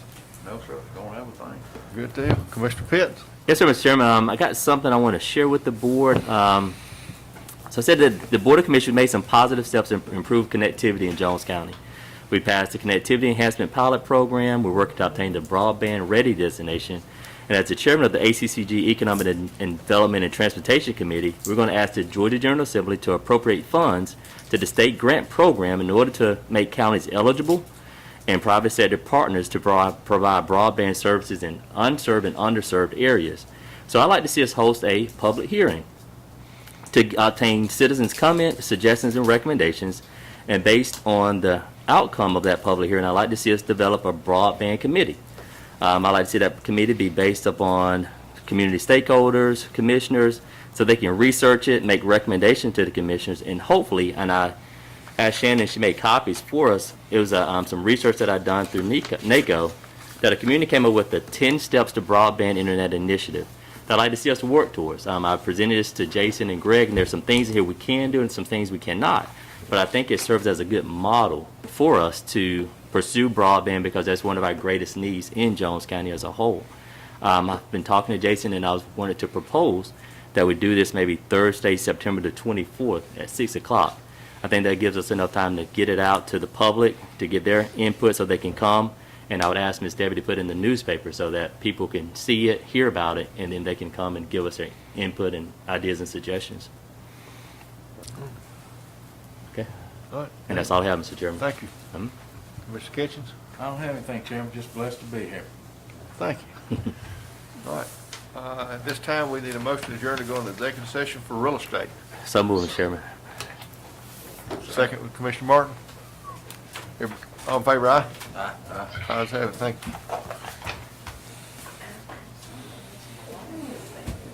No, sir, don't have a thing. good deal. Commissioner Pitts. Yes, sir, Mr. Chairman. I got something I want to share with the board. So I said that the Board of Commissioners made some positive steps to improve connectivity in Jones County. We passed the Connectivity Enhancement Pilot Program. We're working to obtain the Broadband Ready designation. And as the chairman of the ACCG Economic and Development and Transportation Committee, we're going to ask the Georgia General Assembly to appropriate funds to the state grant program in order to make counties eligible and private sector partners to provide broadband services in unserved and underserved areas. So I'd like to see us host a public hearing to obtain citizens' comments, suggestions, and recommendations. And based on the outcome of that public hearing, I'd like to see us develop a broadband committee. I'd like to see that committee be based upon community stakeholders, commissioners, so they can research it, make recommendations to the commissioners, and hopefully, and I asked Shannon, she made copies for us. It was some research that I'd done through NACO, that a community came up with the 10 Steps to Broadband Internet Initiative that I'd like to see us work towards. I presented this to Jason and Greg, and there's some things here we can do and some things we cannot. But I think it serves as a good model for us to pursue broadband because that's one of our greatest needs in Jones County as a whole. I've been talking to Jason, and I wanted to propose that we do this maybe Thursday, September the 24th at 6 o'clock. I think that gives us enough time to get it out to the public, to get their input so they can come. And I would ask Ms. Debbie to put it in the newspaper so that people can see it, hear about it, and then they can come and give us their input and ideas and suggestions. Okay? All right. And that's all I have, Mr. Chairman. Thank you. Mr. Kitchens? I don't have anything, Chairman, just blessed to be here. Thank you. All right. At this time, we need a motion to adjourn to go into executive session for real estate. So moved, Mr. Chairman. Second with Commissioner Martin. All in favor, aye? Aye. Ayes have it. Thank you.